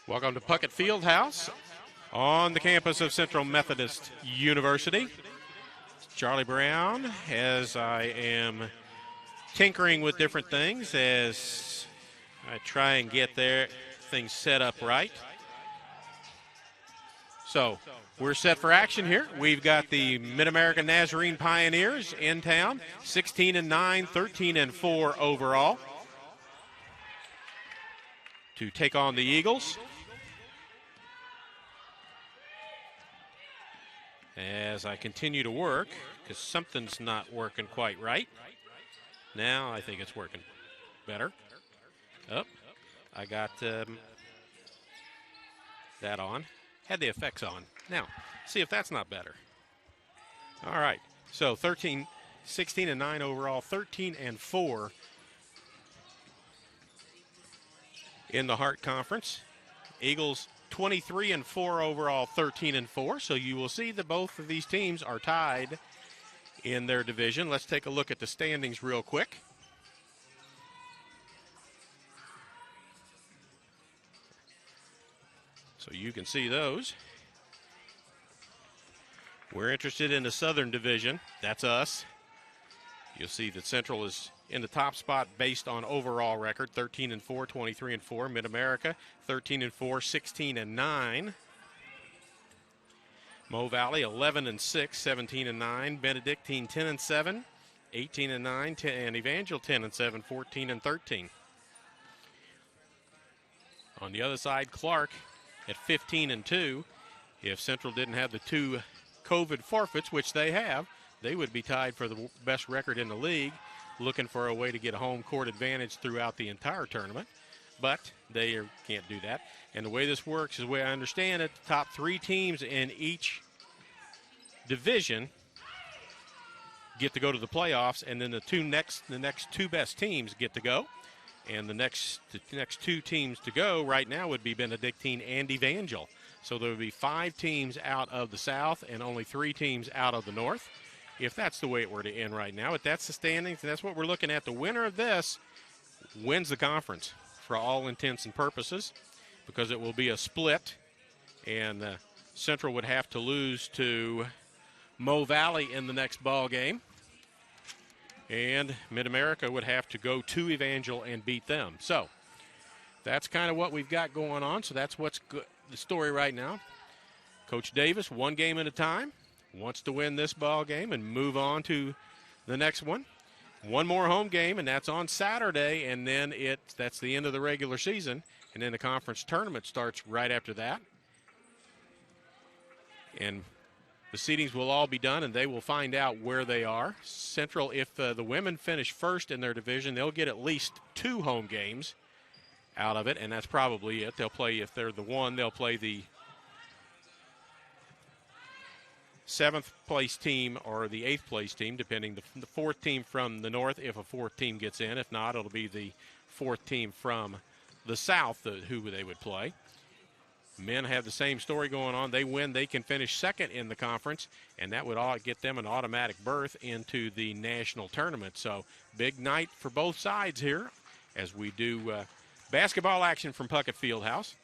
Welcome to Puckett Fieldhouse on the campus of Central Methodist University. Charlie Brown, as I am tinkering with different things as I try and get things set up right. So we're set for action here. We've got the MidAmerica Nazarene Pioneers in town, 16-9, 13-4 overall, to take on the Eagles. As I continue to work, because something's not working quite right. Now I think it's working better. Oh, I got that on. Had the effects on. Now, see if that's not better. All right, so 16-9 overall, 13-4 in the Hart Conference. Eagles 23-4 overall, 13-4. So you will see that both of these teams are tied in their division. Let's take a look at the standings real quick. So you can see those. We're interested in the Southern Division. That's us. You'll see that Central is in the top spot based on overall record, 13-4, 23-4. MidAmerica, 13-4, 16-9. Mo Valley, 11-6, 17-9. Benedictine, 10-7, 18-9. And Evangel, 10-7, 14-13. On the other side, Clark at 15-2. If Central didn't have the two COVID forfeits, which they have, they would be tied for the best record in the league, looking for a way to get a home court advantage throughout the entire tournament. But they can't do that. And the way this works is the way I understand it, the top three teams in each division get to go to the playoffs, and then the next two best teams get to go. And the next two teams to go right now would be Benedictine and Evangel. So there would be 5 teams out of the South and only 3 teams out of the North, if that's the way it were to end right now. But that's the standings, and that's what we're looking at. The winner of this wins the conference for all intents and purposes, because it will be a split, and Central would have to lose to Mo Valley in the next ball game, and MidAmerica would have to go to Evangel and beat them. So that's kind of what we've got going on. So that's what's the story right now. Coach Davis, one game at a time, wants to win this ball game and move on to the next one. One more home game, and that's on Saturday, and then that's the end of the regular season, and then the conference tournament starts right after that. And the seedings will all be done, and they will find out where they are. Central, if the women finish first in their division, they'll get at least 2 home games out of it, and that's probably it. They'll play, if they're the one, they'll play the 7th place team or the 8th place team, depending the 4th team from the North, if a 4th team gets in. If not, it'll be the 4th team from the South who they would play. Men have the same story going on. They win, they can finish second in the conference, and that would all get them an automatic berth into the national tournament. So big night for both sides here as we do basketball action from Puckett Fieldhouse.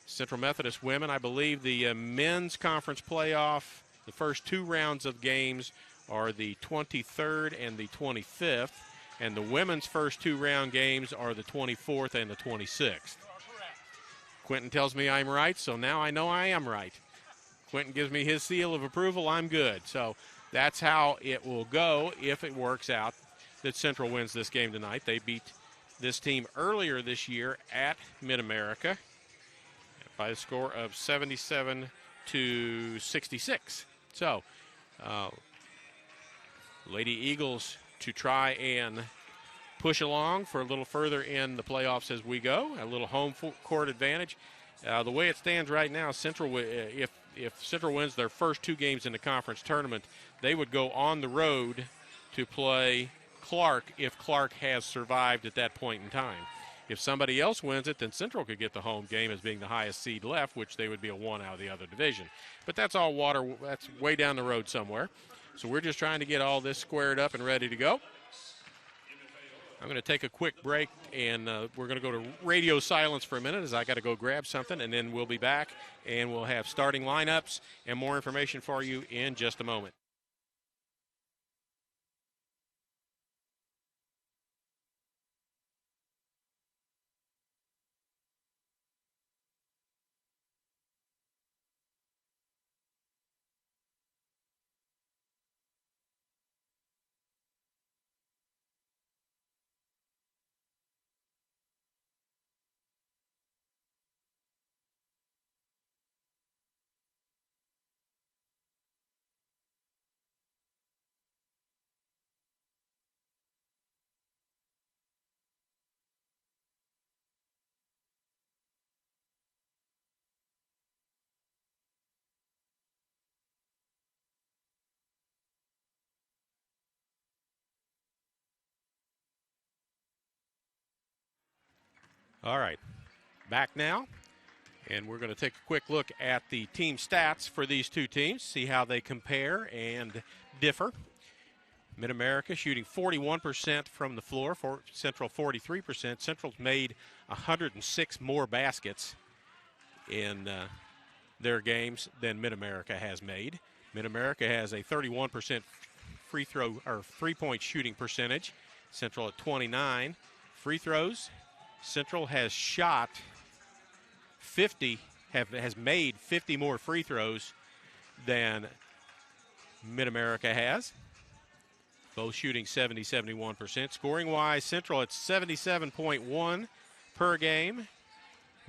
Central Methodist women, I believe the men's conference playoff, the first 2 rounds of games are the 23rd and the 25th, and the women's first 2 round games are the 24th and the 26th. Quentin tells me I'm right, so now I know I am right. Quentin gives me his seal of approval, I'm good. So that's how it will go if it works out that Central wins this game tonight. They beat this team earlier this year at MidAmerica by a score of 77-66. So, Lady Eagles to try and push along for a little further in the playoffs as we go, a little home court advantage. The way it stands right now, Central, if Central wins their first 2 games in the conference tournament, they would go on the road to play Clark if Clark has survived at that point in time. If somebody else wins it, then Central could get the home game as being the highest seed left, which they would be a 1 out of the other division. But that's all water. That's way down the road somewhere. So we're just trying to get all this squared up and ready to go. I'm going to take a quick break, and we're going to go to radio silence for a minute as I got to go grab something, and then we'll be back, and we'll have starting lineups and more information for you in just a moment. All right, back now, and we're going to take a quick look at the team stats for these two teams, see how they compare and differ. MidAmerica shooting 41% from the floor, for Central 43%. Central's made 106 more baskets in their games than MidAmerica has made. MidAmerica has a 31% free throw or three-point shooting percentage. Central at 29. Free throws, Central has shot 50, has made 50 more free throws than MidAmerica has. Both shooting 70-71%. Scoring-wise, Central at 77.1 per game.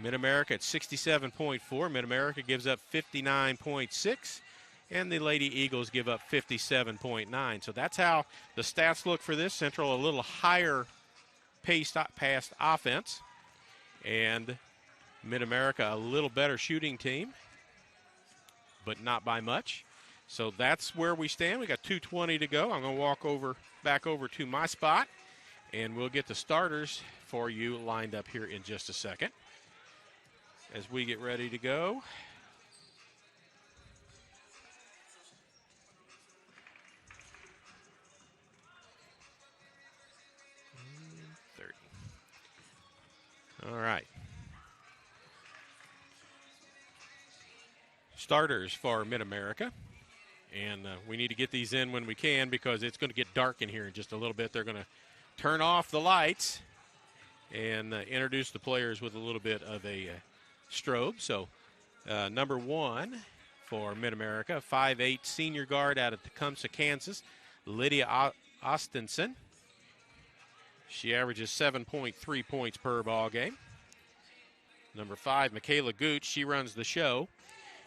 MidAmerica at 67.4. MidAmerica gives up 59.6. And the Lady Eagles give up 57.9. So that's how the stats look for this. Central a little higher paced offense. And MidAmerica a little better shooting team, but not by much. So that's where we stand. We got 2:20 to go. I'm going to walk back over to my spot, and we'll get the starters for you lined up here in just a second as we get ready to go. All right. Starters for MidAmerica. And we need to get these in when we can because it's going to get dark in here in just a little bit. They're going to turn off the lights and introduce the players with a little bit of a strobe. So number one for MidAmerica, 5'8" senior guard out of Tecumseh, Kansas, Lydia Austinson. She averages 7.3 points per ball game. Number 5, Michaela Gooch. She runs the show.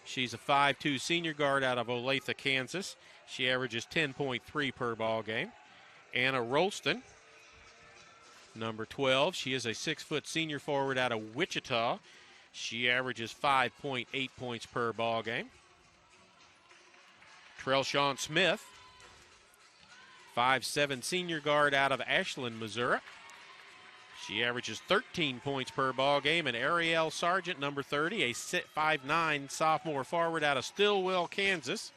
She's a 5'2" senior guard out of Olathe, Kansas. She averages 10.3 per ball game. Anna Rolston, number 12. She is a 6-foot senior forward out of Wichita. She averages 5.8 points per ball game. Trellshawn Smith, 5'7" senior guard out of Ashland, Missouri. She averages 13 points per ball game. And Ariel Sargent, number 30, a 5'9" sophomore forward out of Stillwell, Kansas.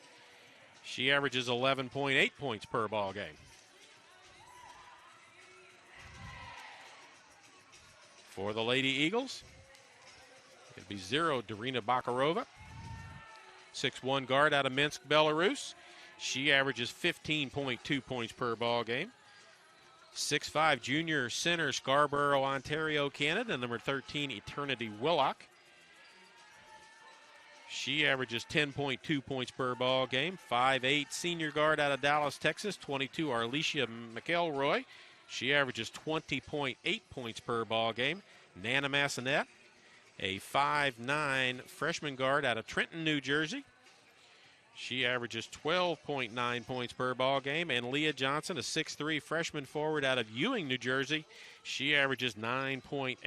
She averages 11.8 points per ball game. For the Lady Eagles, it'd be 0, Darina Bakarova, 6'1" guard out of Minsk, Belarus. She averages 15.2 points per ball game. 6'5" junior center, Scarborough, Ontario, Canada, number 13, Eternity Willock. She averages 10.2 points per ball game. 5'8" senior guard out of Dallas, Texas, 22, Arlesia McElroy. She averages 20.8 points per ball game. Nana Massanet, a 5'9" freshman guard out of Trenton, New Jersey. She averages 12.9 points per ball game. And Leah Johnson, a 6'3" freshman forward out of Ewing, New Jersey. She averages 9.8.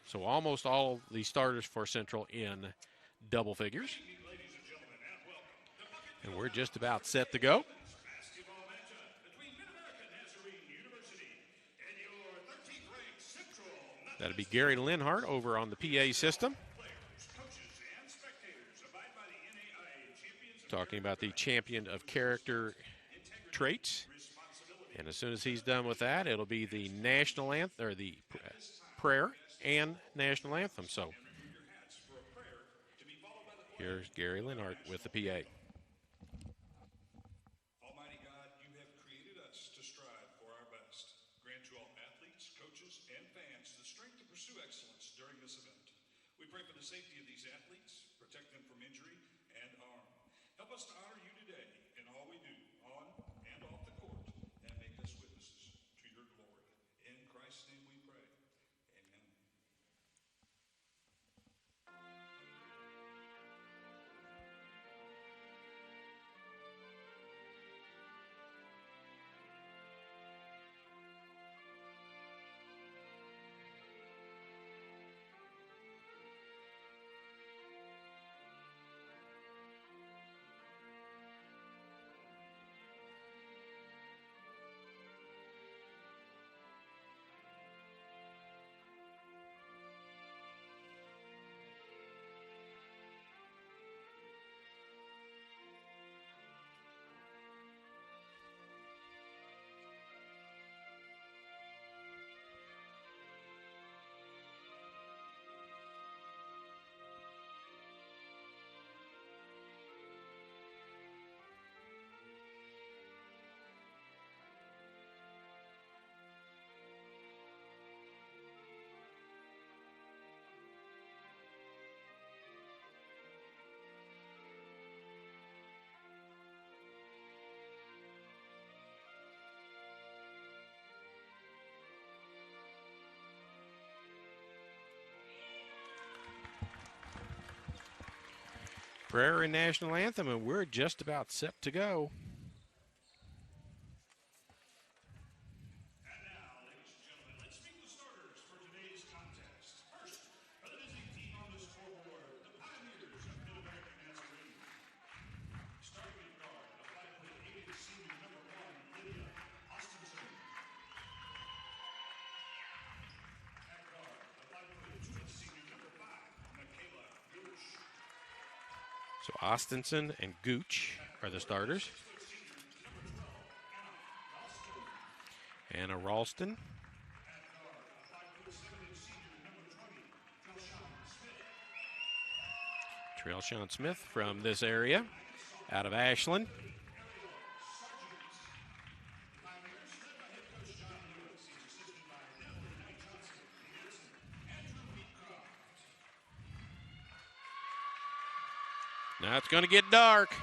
So almost all the starters for Central in double figures. And we're just about set to go. That'll be Gary Linhart over on the PA system, talking about the champion of character traits. And as soon as he's done with that, it'll be the national anthem, or the prayer and national anthem. So here's Gary Lenhart with the PA. Almighty God, you have created us to strive for our best. Grant to all athletes, coaches, and fans the strength to pursue excellence during this event. We pray for the safety of these athletes, protect them from injury and harm. Help us to honor you today in all we do, on and off the court, and make us witnesses to your glory. In Christ's name we pray. Amen. Prayer and national anthem, and we're just about set to go. And now, ladies and gentlemen, let's meet the starters for today's contest. First, the visiting team on the scoreboard, the Pioneers of MidAmerica Nazarene. Starting at guard, the 5'8" senior number 1, Lydia Austinson. At guard, the 5'2" senior number 5, Michaela Gooch. So Austinson and Gooch are the starters. Anna Ralston. Trailshawn Smith from this area, out of Ashland. Now it's going to get dark.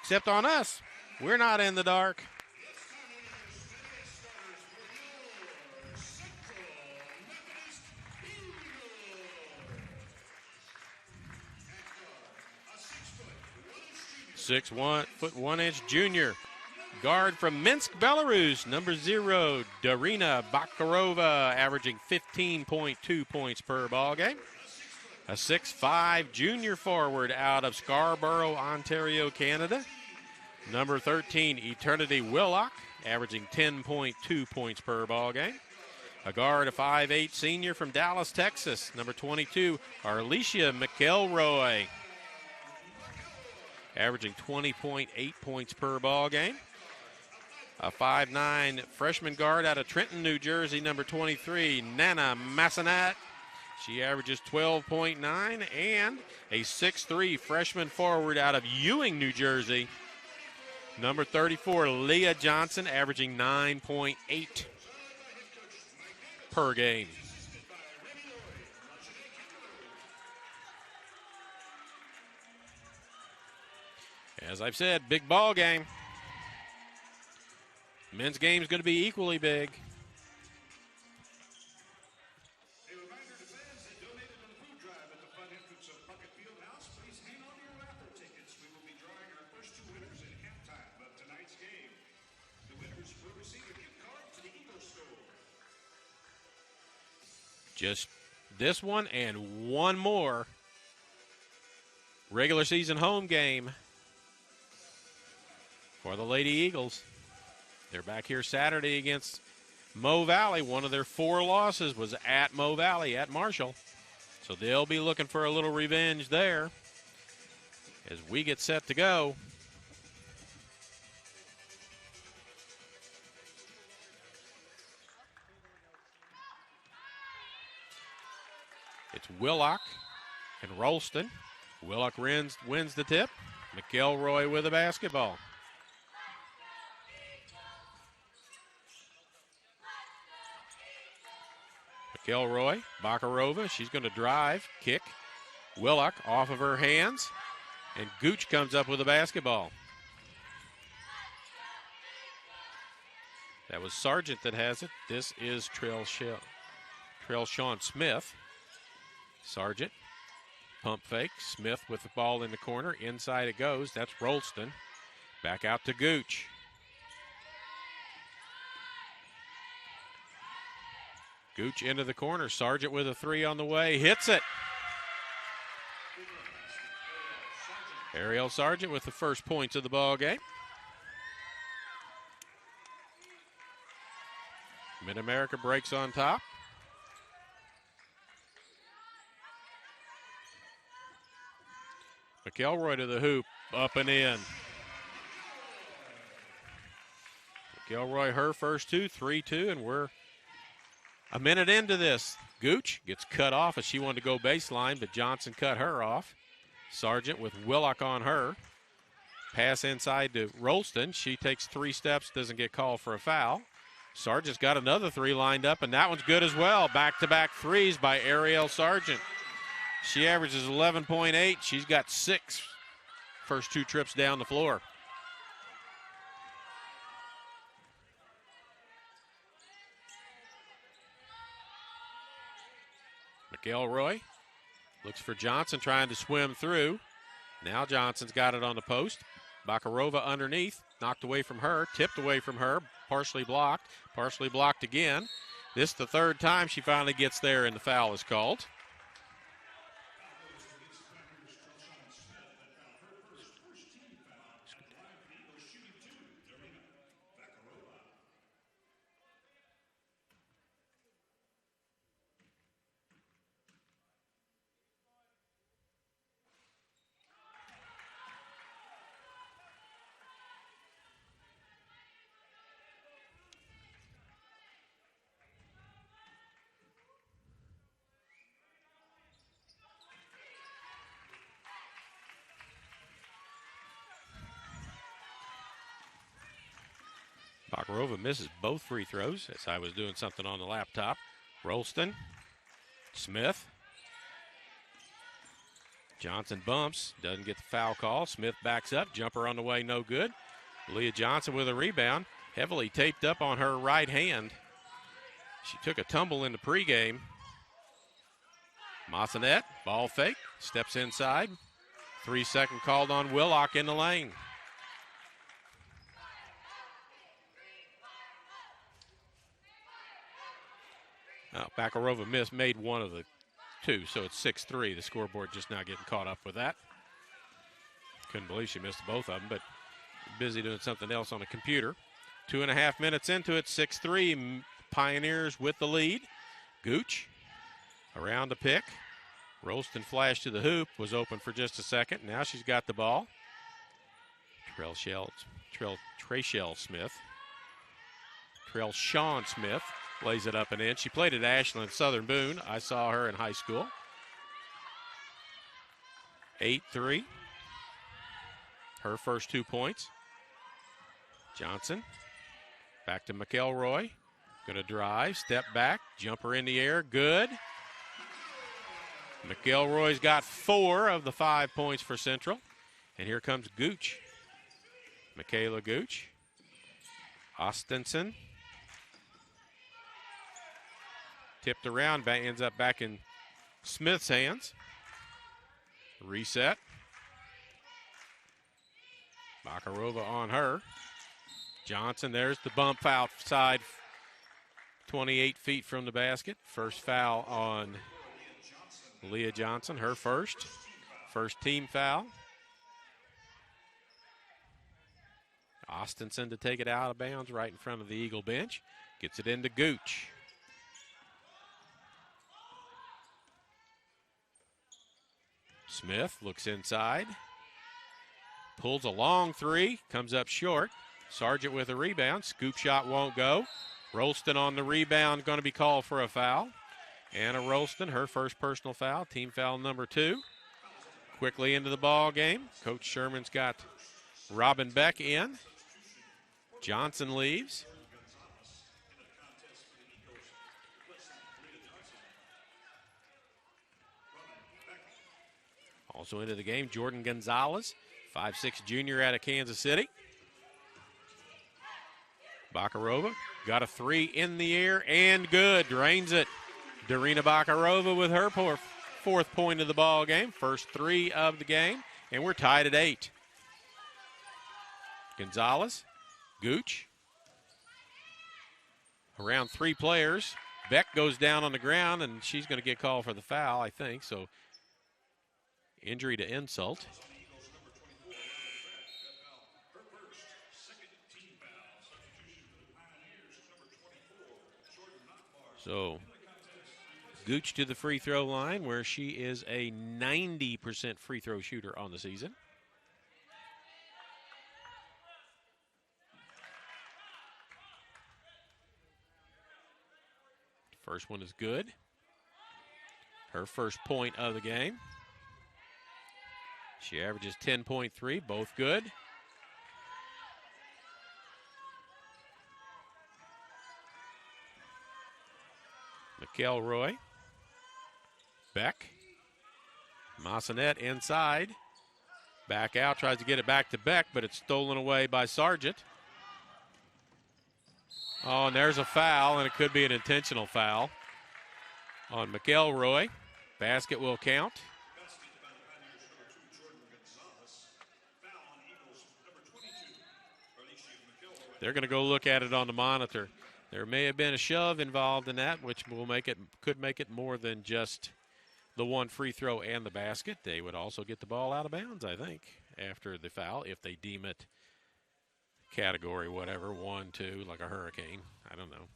Except on us. We're not in the dark. Six foot 1 inch junior. Guard from Minsk, Belarus, number 0, Darina Bakarova, averaging 15.2 points per ball game. A 6'5" junior forward out of Scarborough, Ontario, Canada. Number 13, Eternity Willock, averaging 10.2 points per ball game. A guard, a 5'8" senior from Dallas, Texas. Number 22, Arlesia McElroy, averaging 20.8 points per ball game. A 5'9" freshman guard out of Trenton, New Jersey, number 23, Nana Massanat. She averages 12.9. And a 6'3" freshman forward out of Ewing, New Jersey, number 34, Leah Johnson, averaging 9.8 per game. As I've said, big ball game. Men's game is going to be equally big. A reminder to fans that donated on the food drive at the front entrance of Puckett Fieldhouse, please hang on to your raffle tickets. We will be drawing our first 2 winners at halftime of tonight's game. The winners will receive a gift card to the Eagle Store. Just this one and one more regular season home game for the Lady Eagles. They're back here Saturday against Mo Valley. One of their 4 losses was at Mo Valley, at Marshall. So they'll be looking for a little revenge there. as we get set to go. It's Willock and Rolston. Willock wins the tip. McElroy with the basketball. McElroy, Bakarova, she's going to drive, kick. Willock off of her hands, and Gooch comes up with the basketball. That was Sargent that has it. This is Trail-Sean Smith. Sargent, pump fake. Smith with the ball in the corner. Inside it goes. That's Rolston. Back out to Gooch. Gooch into the corner. Sargent with a three on the way. Hits it. Ariel Sargent with the first points of the ball game. MidAmerica breaks on top. McElroy to the hoop, up and in. McElroy, her first two, 3-2, and we're a minute into this. Gooch gets cut off as she wanted to go baseline, but Johnson cut her off. Sargent with Willock on her. Pass inside to Rolston. She takes 3 steps, doesn't get called for a foul. Sargent's got another three lined up, and that one's good as well. Back-to-back threes by Ariel Sargent. She averages 11.8. She's got 6 first 2 trips down the floor. McElroy looks for Johnson, trying to swim through. Now Johnson's got it on the post. Bakarova underneath, knocked away from her, tipped away from her, partially blocked again. This is the third time she finally gets there, and the foul is called. Bakarova misses both free throws as I was doing something on the laptop. Rolston, Smith. Johnson bumps, doesn't get the foul call. Smith backs up, jumper on the way, no good. Leah Johnson with a rebound, heavily taped up on her right hand. She took a tumble in the pregame. Massanet, ball fake, steps inside. 3-second called on Willock in the lane. Bakarova made one of the 2, so it's 6-3. The scoreboard just now getting caught up with that. Couldn't believe she missed both of them, but busy doing something else on the computer. 2.5 minutes into it, 6-3. Pioneers with the lead. Gooch around the pick. Rolston flashed to the hoop, was open for just a second. Now she's got the ball. Trail-Sean Smith lays it up and in. She played at Ashland Southern Boone. I saw her in high school. 8-3. Her first 2 points. Johnson back to McElroy. Going to drive, step back, jumper in the air, good. McElroy's got 4 of the 5 points for Central. And here comes Gooch. Michaela Gooch. Ostenson. Tipped around, ends up back in Smith's hands. Reset. Bakarova on her. Johnson, there's the bump outside, 28 feet from the basket. First foul on Leah Johnson, her first team foul. Ostenson to take it out of bounds right in front of the Eagle bench. Gets it into Gooch. Smith looks inside. Pulls a long three, comes up short. Sargent with a rebound. Scoop shot won't go. Rolston on the rebound, going to be called for a foul. Anna Rolston, her first personal foul, team foul number 2. Quickly into the ball game. Coach Sherman's got Robin Beck in. Johnson leaves. Also into the game, Jordan Gonzalez, 5'6" junior out of Kansas City. Bakarova got a 3 in the air and good, drains it. Darina Bakarova with her fourth point of the ball game, first 3 of the game, and we're tied at 8. Gonzalez, Gooch, around 3 players. Beck goes down on the ground, and she's going to get called for the foul, I think. So, injury to insult. So, Gooch to the free throw line, where she is a 90% free throw shooter on the season. First one is good. Her first point of the game. She averages 10.3, both good. McElroy. Beck. Massanet inside. Back out, tries to get it back to Beck, but it's stolen away by Sargent. Oh, and there's a foul, and it could be an intentional foul on McElroy. Basket will count. They're going to go look at it on the monitor. There may have been a shove involved in that, which could make it more than just the one free throw and the basket. They would also get the ball out of bounds, I think, after the foul, if they deem it category whatever, 1, 2, like a hurricane. I don't know.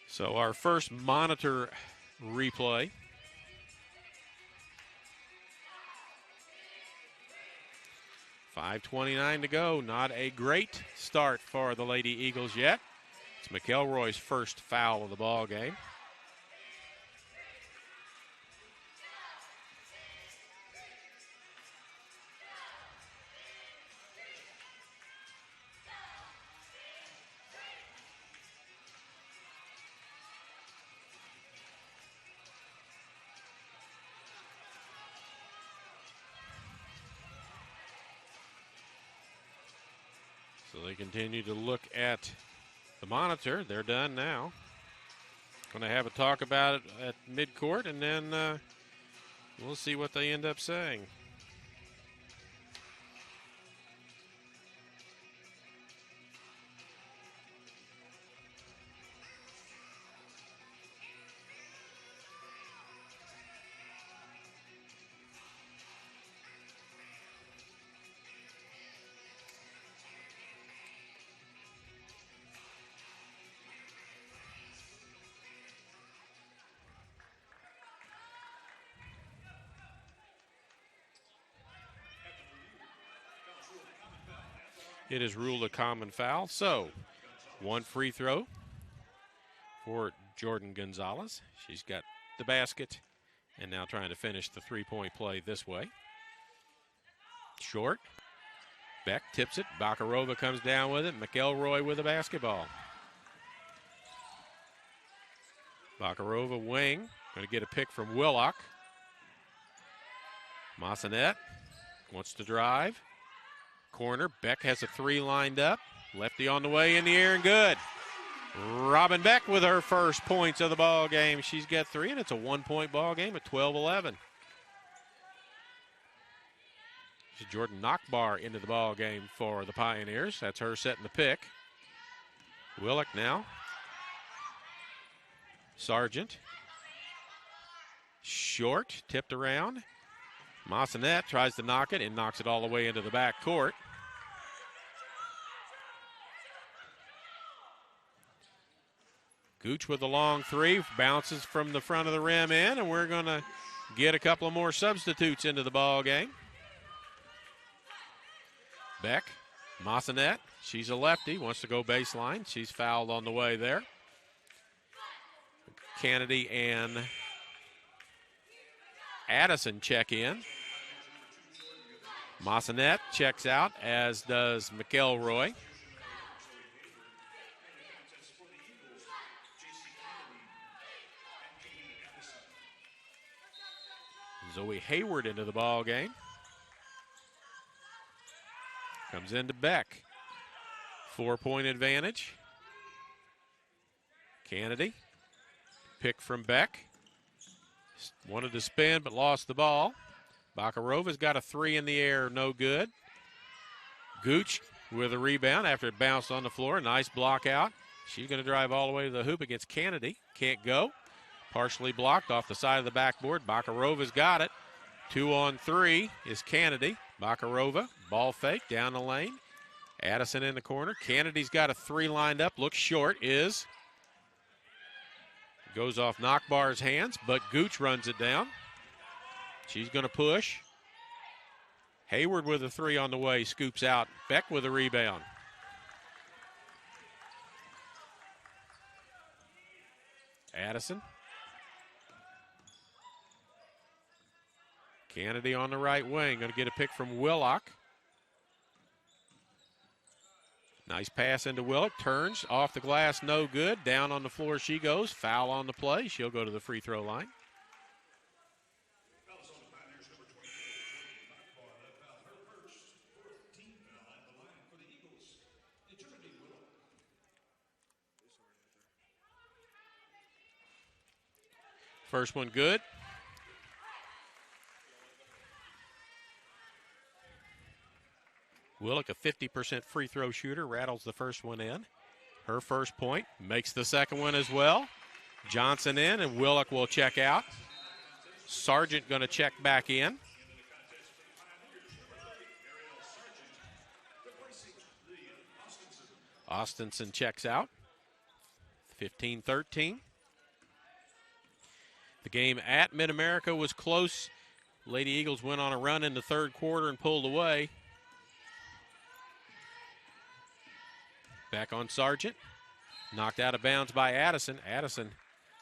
So our first monitor replay. .5:29 to go. Not a great start for the Lady Eagles yet. It's McElroy's first foul of the ball game. So they continue to look at the monitor. They're done now. Going to have a talk about it at midcourt, and then we'll see what they end up saying. It is ruled a common foul. So, one free throw for Jordan Gonzalez. She's got the basket and now trying to finish the three-point play this way. Short. Beck tips it. Bakarova comes down with it. McElroy with a basketball. Bakarova wing. Going to get a pick from Willock. Massanet wants to drive. Corner. Beck has a 3 lined up. Lefty on the way in the air and good. Robin Beck with her first points of the ball game. She's got 3, and it's a 1-point ball game at 12-11. Jordan Nockbar into the ball game for the Pioneers. That's her setting the pick. Willock now. Sargent. Short, tipped around. Massanet tries to knock it and knocks it all the way into the back court. Gooch with a long 3, bounces from the front of the rim in, and we're going to get a couple of more substitutes into the ball game. Beck, Massanet, she's a lefty, wants to go baseline. She's fouled on the way there. Kennedy and Addison check in. Massanet checks out, as does McElroy. Zoe Hayward into the ball game. Comes into Beck. 4-point advantage. Kennedy. Pick from Beck. Wanted to spin but lost the ball. Bakarova's got a three in the air, no good. Gooch with a rebound after it bounced on the floor. Nice block out. She's going to drive all the way to the hoop against Kennedy. Can't go. Partially blocked off the side of the backboard. Bakarova's got it. 2-on-3 is Kennedy. Bakarova, ball fake down the lane. Addison in the corner. Kennedy's got a three lined up. Looks short. Goes off Knockbar's hands, but Gooch runs it down. She's going to push. Hayward with a three on the way. Scoops out. Beck with a rebound. Addison. Kennedy on the right wing. Going to get a pick from Willock. Nice pass into Willock. Turns off the glass. No good. Down on the floor she goes. Foul on the play. She'll go to the free throw line. First one good. Willock, a 50% free throw shooter, rattles the first one in. Her first point, makes the second one as well. Johnson in, and Willock will check out. Sargent going to check back in. Austinson checks out. 15-13. The game at MidAmerica was close. Lady Eagles went on a run in the third quarter and pulled away. Back on Sargent. Knocked out of bounds by Addison. Addison,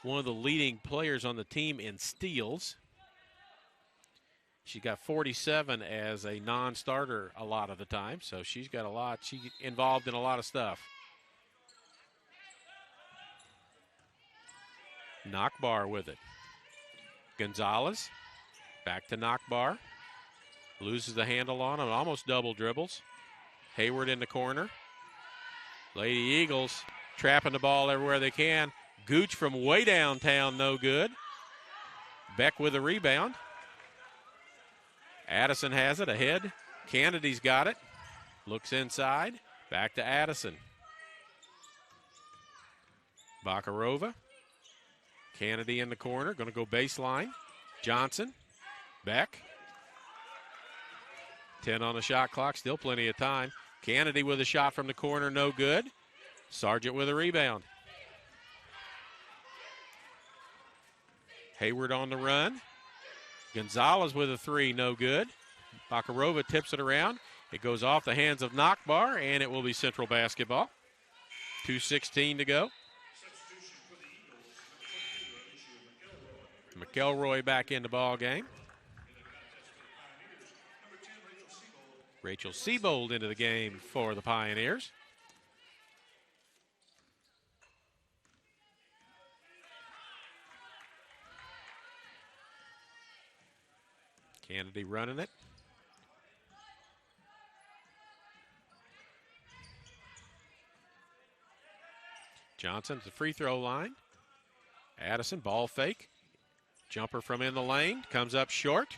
one of the leading players on the team in steals. She got 47 as a non-starter a lot of the time, so she's got a lot. She's involved in a lot of stuff. Knockbar with it. Gonzalez, back to Knockbar. Loses the handle on him, almost double dribbles. Hayward in the corner. Lady Eagles trapping the ball everywhere they can. Gooch from way downtown, no good. Beck with a rebound. Addison has it ahead. Kennedy's got it. Looks inside. Back to Addison. Bakarova. Kennedy in the corner. Going to go baseline. Johnson. Beck. 10 on the shot clock. Still plenty of time. Kennedy with a shot from the corner. No good. Sargent with a rebound. Hayward on the run. Gonzalez with a three. No good. Bakarova tips it around. It goes off the hands of Knockbar, and it will be Central basketball. 2:16 to go. McElroy back in the ball game. Rachel Siebold into the game for the Pioneers. Kennedy running it. Johnson to the free throw line. Addison, ball fake. Jumper from in the lane, comes up short.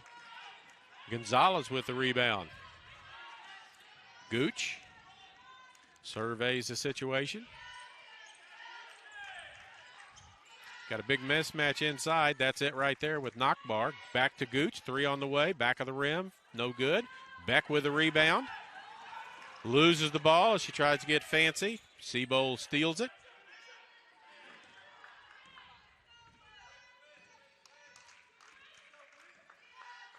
Gonzalez with the rebound. Gooch surveys the situation. Got a big mismatch inside. That's it right there with Knockbar. Back to Gooch, three on the way, back of the rim, no good. Beck with the rebound. Loses the ball as she tries to get fancy. Siebold steals it.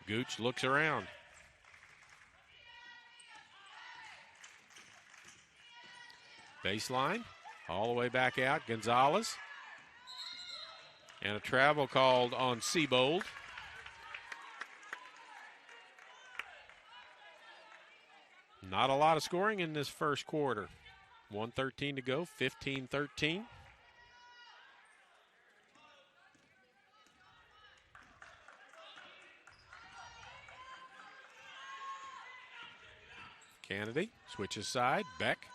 Gooch looks around. Baseline, all the way back out, Gonzalez. And a travel called on Seabold. Not a lot of scoring in this first quarter. 1:13 to go, 15-13. Kennedy switches side. Beck.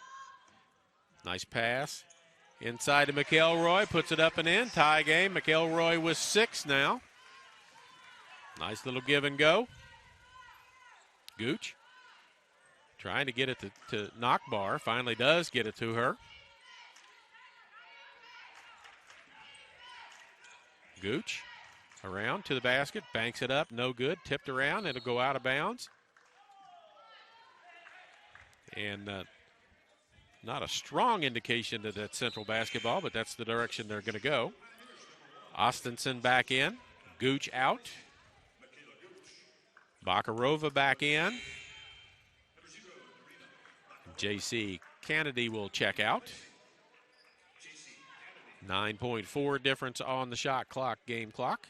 Nice pass. Inside to McElroy. Puts it up and in. Tie game. McElroy with 6 now. Nice little give and go. Gooch trying to get it to Knockbar. Finally does get it to her. Gooch around to the basket. Banks it up. No good. Tipped around. It'll go out of bounds. And not a strong indication that that's Central basketball, but that's the direction they're going to go. Ostenson back in. Gooch out. Bakarova back in. J.C. Kennedy will check out. 9.4 difference on the shot clock, game clock.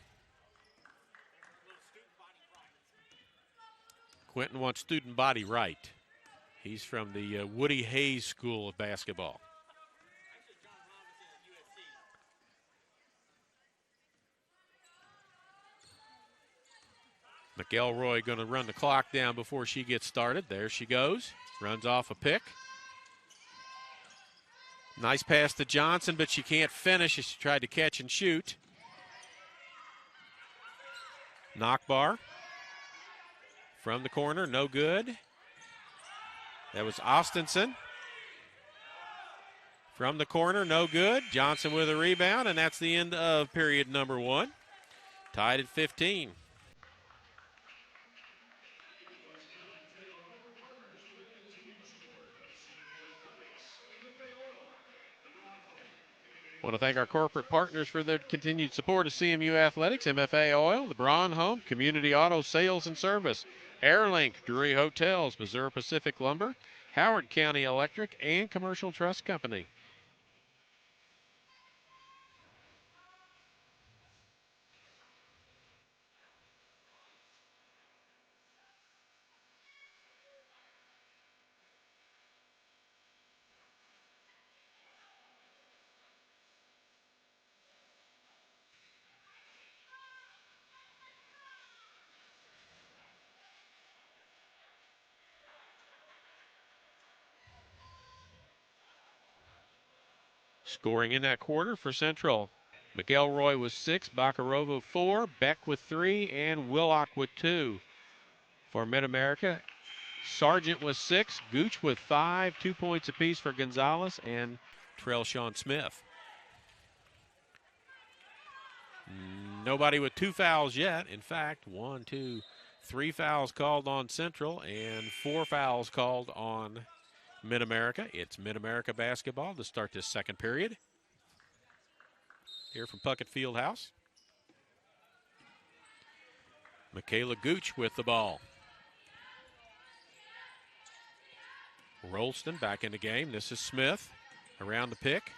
Quentin wants student body right. He's from the Woody Hayes School of Basketball. McElroy going to run the clock down before she gets started. There she goes. Runs off a pick. Nice pass to Johnson, but she can't finish as she tried to catch and shoot. Knockbar from the corner, no good. That was Ostenson. From the corner, no good. Johnson with a rebound, and that's the end of period number 1. Tied at 15. Want to thank our corporate partners for their continued support of CMU Athletics, MFA Oil, the Braun Home, Community Auto Sales and Service, Airlink, Drury Hotels, Missouri Pacific Lumber, Howard County Electric, and Commercial Trust Company. Scoring in that quarter for Central. McElroy with 6, Bakarova 4, Beck with 3, and Willock with 2. For MidAmerica, Sargent with 6, Gooch with 5, 2 points apiece for Gonzalez and Trell Smith. Nobody with 2 fouls yet. In fact, 1, 2, 3 fouls called on Central and 4 fouls called on MidAmerica. It's MidAmerica basketball to start this second period. Here from Puckett Fieldhouse. Michaela Gooch with the ball. Rolston back in the game. This is Smith around the pick.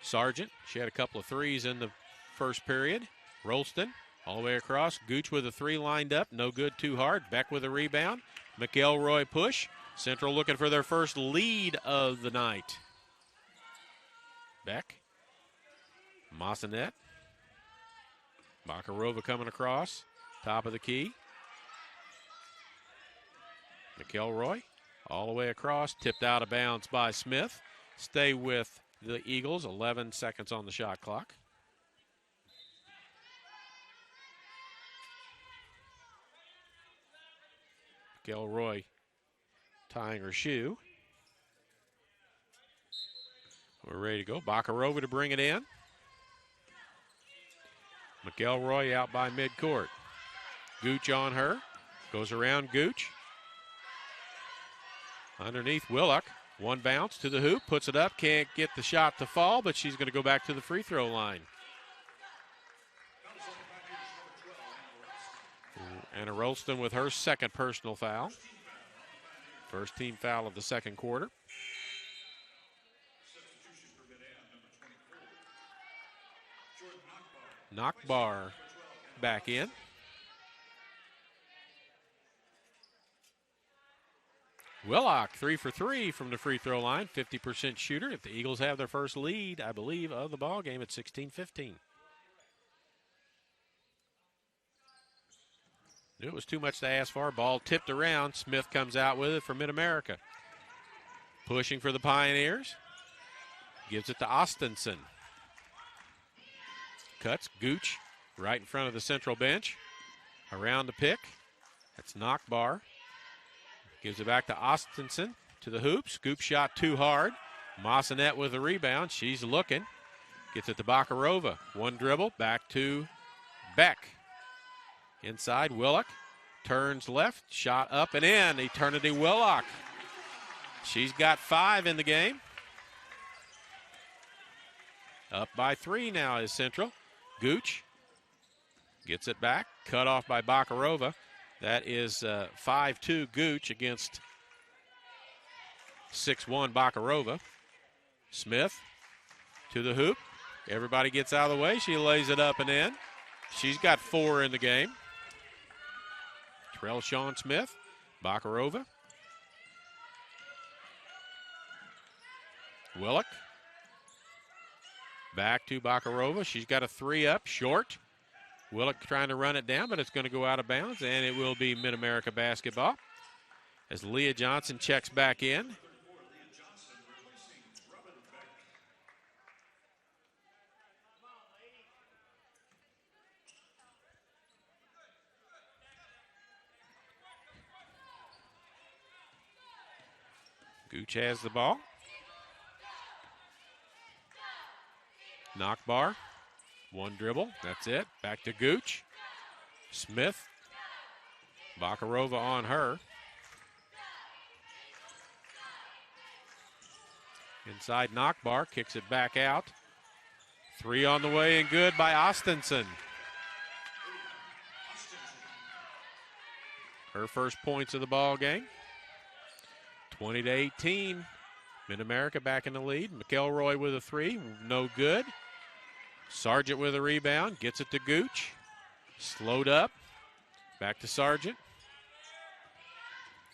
Sargent, she had a couple of threes in the first period. Rolston all the way across. Gooch with a 3 lined up. No good, too hard. Beck with a rebound. McElroy push. Central looking for their first lead of the night. Beck. Massanet. Bakarova coming across. Top of the key. McElroy all the way across. Tipped out of bounds by Smith. Stay with the Eagles. 11 seconds on the shot clock. McElroy tying her shoe. We're ready to go. Bakarova to bring it in. McElroy out by midcourt. Gooch on her. Goes around Gooch. Underneath Willock. One bounce to the hoop. Puts it up. Can't get the shot to fall, but she's going to go back to the free throw line. Anna Rolston with her second personal foul. First team foul of the second quarter. Knockbar back in. Willock, 3 for 3 from the free throw line, 50% shooter. If the Eagles have their first lead, I believe, of the ball game at 16-15. Knew it was too much to ask for. Ball tipped around. Smith comes out with it for MidAmerica. Pushing for the Pioneers. Gives it to Austenson. Cuts Gooch right in front of the central bench. Around the pick. That's Knockbar. Gives it back to Austenson to the hoop. Scoop shot too hard. Massanet with a rebound. She's looking. Gets it to Bakarova. One dribble. Back to Beck. Inside, Willock. Turns left. Shot up and in. Eternity Willock. She's got 5 in the game. Up by 3 now is Central. Gooch gets it back. Cut off by Bakarova. That is 5-2 Gooch against 6-1 Bakarova. Smith to the hoop. Everybody gets out of the way. She lays it up and in. She's got 4 in the game. Trell Sean Smith. Bakarova. Willock. Back to Bakarova. She's got a 3 up, short. Willock trying to run it down, but it's going to go out of bounds, and it will be MidAmerica basketball as Leah Johnson checks back in. Gooch has the ball. Knockbar. One dribble. That's it. Back to Gooch. Smith. Bakarova on her. Inside Knockbar. Kicks it back out. 3 on the way and good by Austenson. Her first points of the ball game. 20-18. MidAmerica back in the lead. McElroy with a 3. No good. Sargent with a rebound. Gets it to Gooch. Slowed up. Back to Sargent.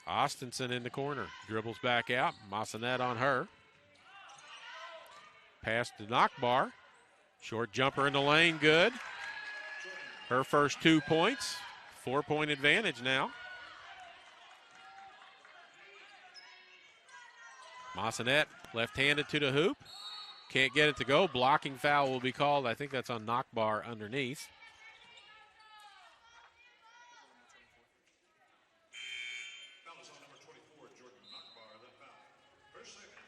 Austenson in the corner. Dribbles back out. Massanet on her. Pass to Knockbar. Short jumper in the lane. Good. Her first 2 points. 4-point advantage now. Massanet left-handed to the hoop. Can't get it to go. Blocking foul will be called. I think that's on Knockbar underneath. Foul is on number 24, Jordan Knockbar, that foul. First second,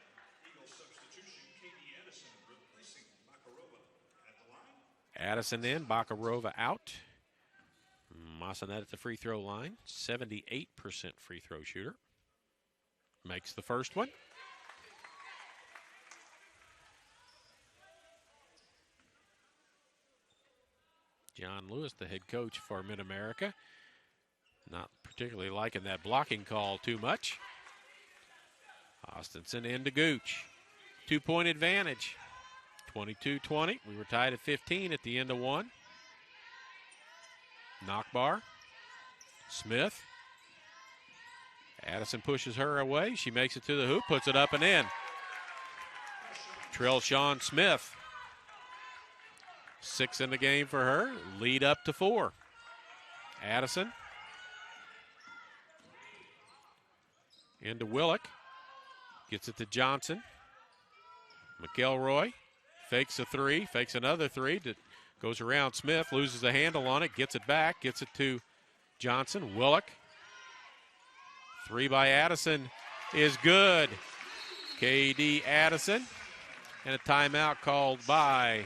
Eagles substitution, Katie Addison replacing Bakarova at the line. Addison in, Bakarova out. Massanet at the free throw line. 78% free throw shooter. Makes the first one. John Lewis, the head coach for MidAmerica. Not particularly liking that blocking call too much. Austenson into Gooch. 2-point advantage. 22-20. We were tied at 15 at the end of 1. Knockbar. Smith. Addison pushes her away. She makes it to the hoop, puts it up and in. Trell Sean Smith. 6 in the game for her. Lead up to 4. Addison. Into Willock. Gets it to Johnson. McElroy fakes a 3, fakes another 3. Goes around Smith, loses the handle on it, gets it back, gets it to Johnson. Willock. 3 by Addison is good. KD Addison. And a timeout called by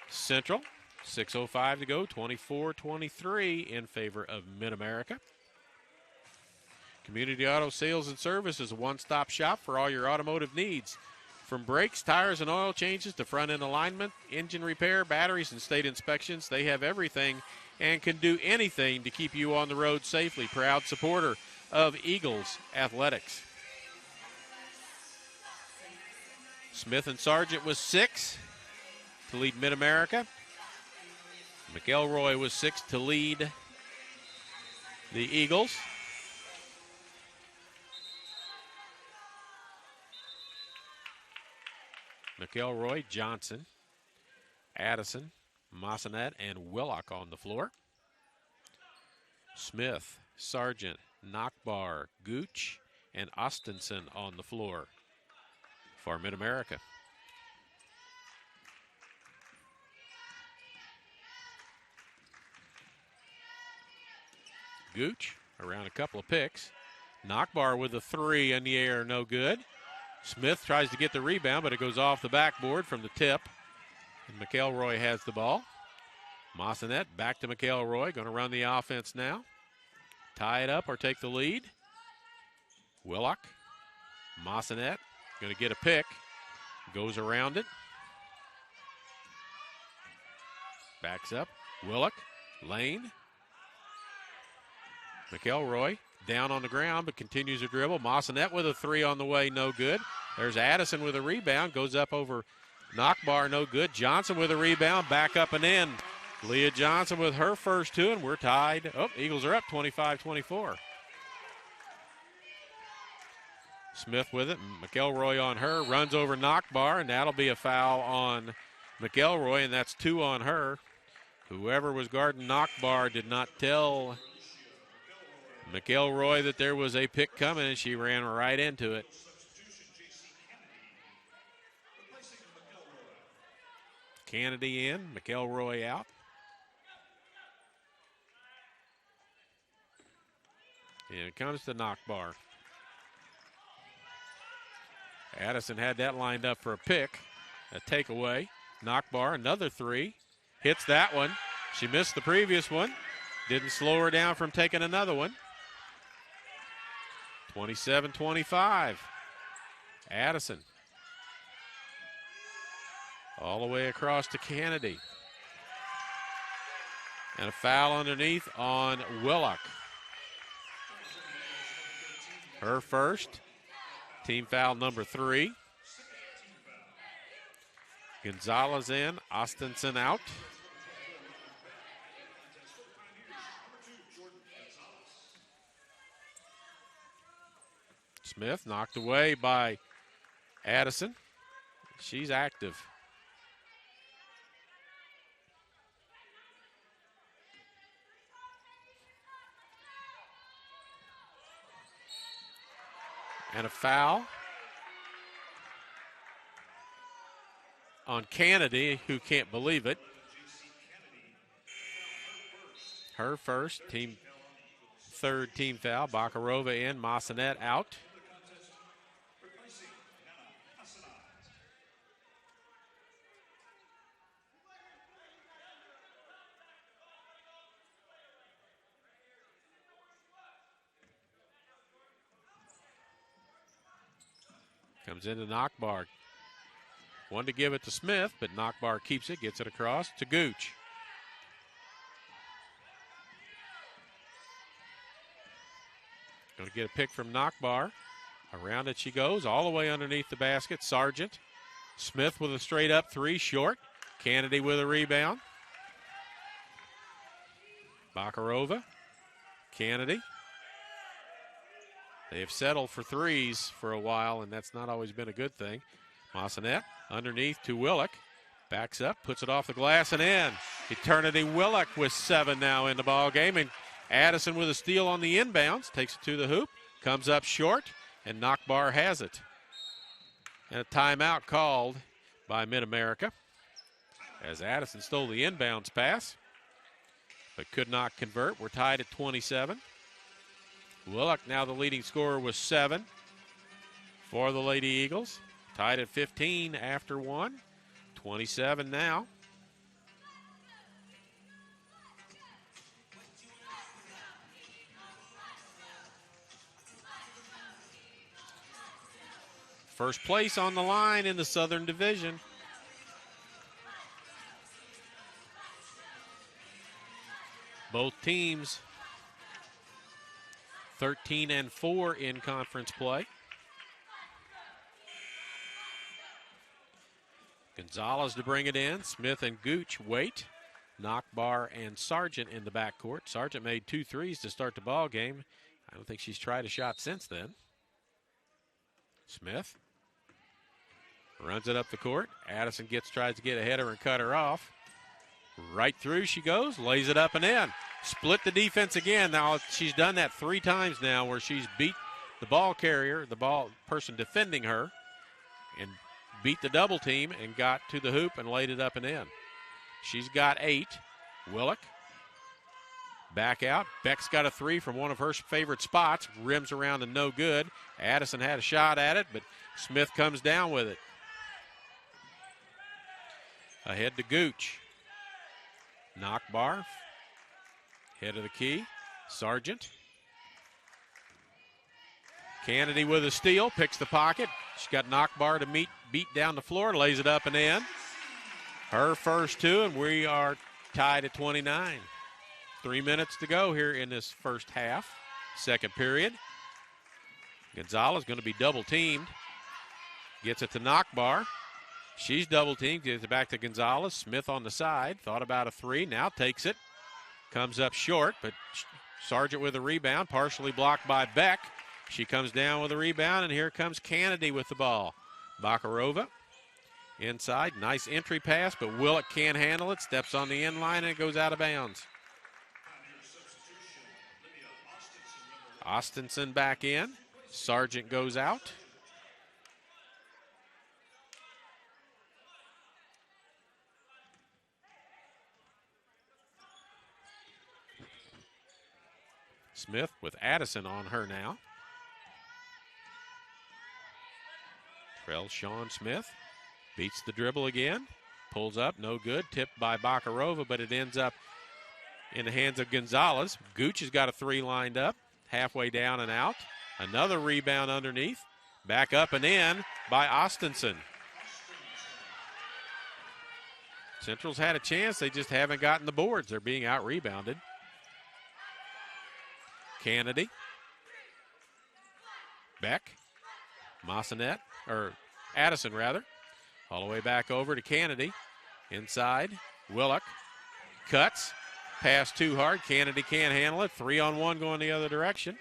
Central. 6:05 to go, 24-23 in favor of MidAmerica. Community Auto Sales and Service is a one-stop shop for all your automotive needs. From brakes, tires, and oil changes to front-end alignment, engine repair, batteries, and state inspections, they have everything and can do anything to keep you on the road safely. Proud supporter of Eagles Athletics. Smith and Sargent with 6. to lead MidAmerica. McElroy was 6th to lead the Eagles. McElroy, Johnson, Addison, Massanet, and Willock on the floor. Smith, Sargent, Nachbar, Gooch, and Ostenson on the floor for MidAmerica. Gooch around a couple of picks. Nachbar with a 3 in the air, no good. Smith tries to get the rebound, but it goes off the backboard from the tip. And McElroy has the ball. Massanet back to McElroy, going to run the offense now. Tie it up or take the lead. Willock, Massanet, going to get a pick. Goes around it. Backs up. Willock, Lane. McElroy down on the ground, but continues to dribble. Massanet with a 3 on the way, no good. There's Addison with a rebound, goes up over Nachbar, no good. Johnson with a rebound, back up and in. Leah Johnson with her first 2, and we're tied. Oh, Eagles are up 25-24. Smith with it, McElroy on her, runs over Nachbar, and that'll be a foul on McElroy, and that's 2 on her. Whoever was guarding Nachbar did not tell McElroy that there was a pick coming, and she ran right into it. Kennedy in, McElroy out. And it comes to Nachbar. Addison had that lined up for a pick, a takeaway. Nachbar, another 3. Hits that one. She missed the previous one. Didn't slow her down from taking another one. 27-25. Addison. All the way across to Kennedy. And a foul underneath on Willock. Her first. Team foul number 3. Gonzalez in, Ostenson out. Smith knocked away by Addison. She's active. And a foul on Kennedy, who can't believe it. Her first, third team foul. Bakarova in, Massanet out. Comes into Nachbar. Wanted to give it to Smith, but Nachbar keeps it, gets it across to Gooch. Going to get a pick from Nachbar. Around it she goes, all the way underneath the basket. Sargent. Smith with a straight up 3, short. Kennedy with a rebound. Bakarova. Kennedy. They have settled for 3s for a while, and that's not always been a good thing. Massanet underneath to Willock. Backs up, puts it off the glass and in. Eternity Willock with 7 now in the ball game, and Addison with a steal on the inbounds. Takes it to the hoop, comes up short, and Nachbar has it. And a timeout called by MidAmerica as Addison stole the inbounds pass, but could not convert. We're tied at 27. Willock now the leading scorer with 7 for the Lady Eagles. Tied at 15 after 1. 27 now. First place on the line in the Southern Division. Both teams 13-4 in conference play. Gonzalez to bring it in. Smith and Gooch wait. Knockbar and Sargent in the backcourt. Sargent made 2 threes to start the ball game. I don't think she's tried a shot since then. Smith runs it up the court. Addison tries to get ahead of her and cut her off. Right through she goes, lays it up and in. Split the defense again. Now she's done that 3 times now where she's beat the ball carrier, the ball person defending her, and beat the double team and got to the hoop and laid it up and in. She's got 8. Willock back out. Beck's got a 3 from one of her favorite spots. Rims around and no good. Addison had a shot at it, but Smith comes down with it. Ahead to Gooch. Knockbar. Head of the key. Sargent. Kennedy with a steal. Picks the pocket. She's got Knockbar to beat down the floor. Lays it up and in. Her first 2, and we are tied at 29. 3 minutes to go here in this first half. Second period. Gonzalez going to be double teamed. Gets it to Knockbar. She's double teamed. Gets it back to Gonzalez. Smith on the side. Thought about a 3. Now takes it. Comes up short, but Sargent with a rebound. Partially blocked by Beck. She comes down with a rebound, and here comes Kennedy with the ball. Bakarova inside. Nice entry pass, but Willock can't handle it. Steps on the end line, and it goes out of bounds. Austinson back in. Sargent goes out. Smith with Addison on her now. Trails Sean Smith. Beats the dribble again. Pulls up, no good. Tipped by Bakarova, but it ends up in the hands of Gonzalez. Gooch has got a 3 lined up. Halfway down and out. Another rebound underneath. Back up and in by Austinson. Central's had a chance. They just haven't gotten the boards. They're being out-rebounded. Kennedy. Beck. Massanet, or Addison rather. All the way back over to Kennedy. Inside. Willock. Cuts. Pass too hard. Kennedy can't handle it. 3-on-1 going the other direction.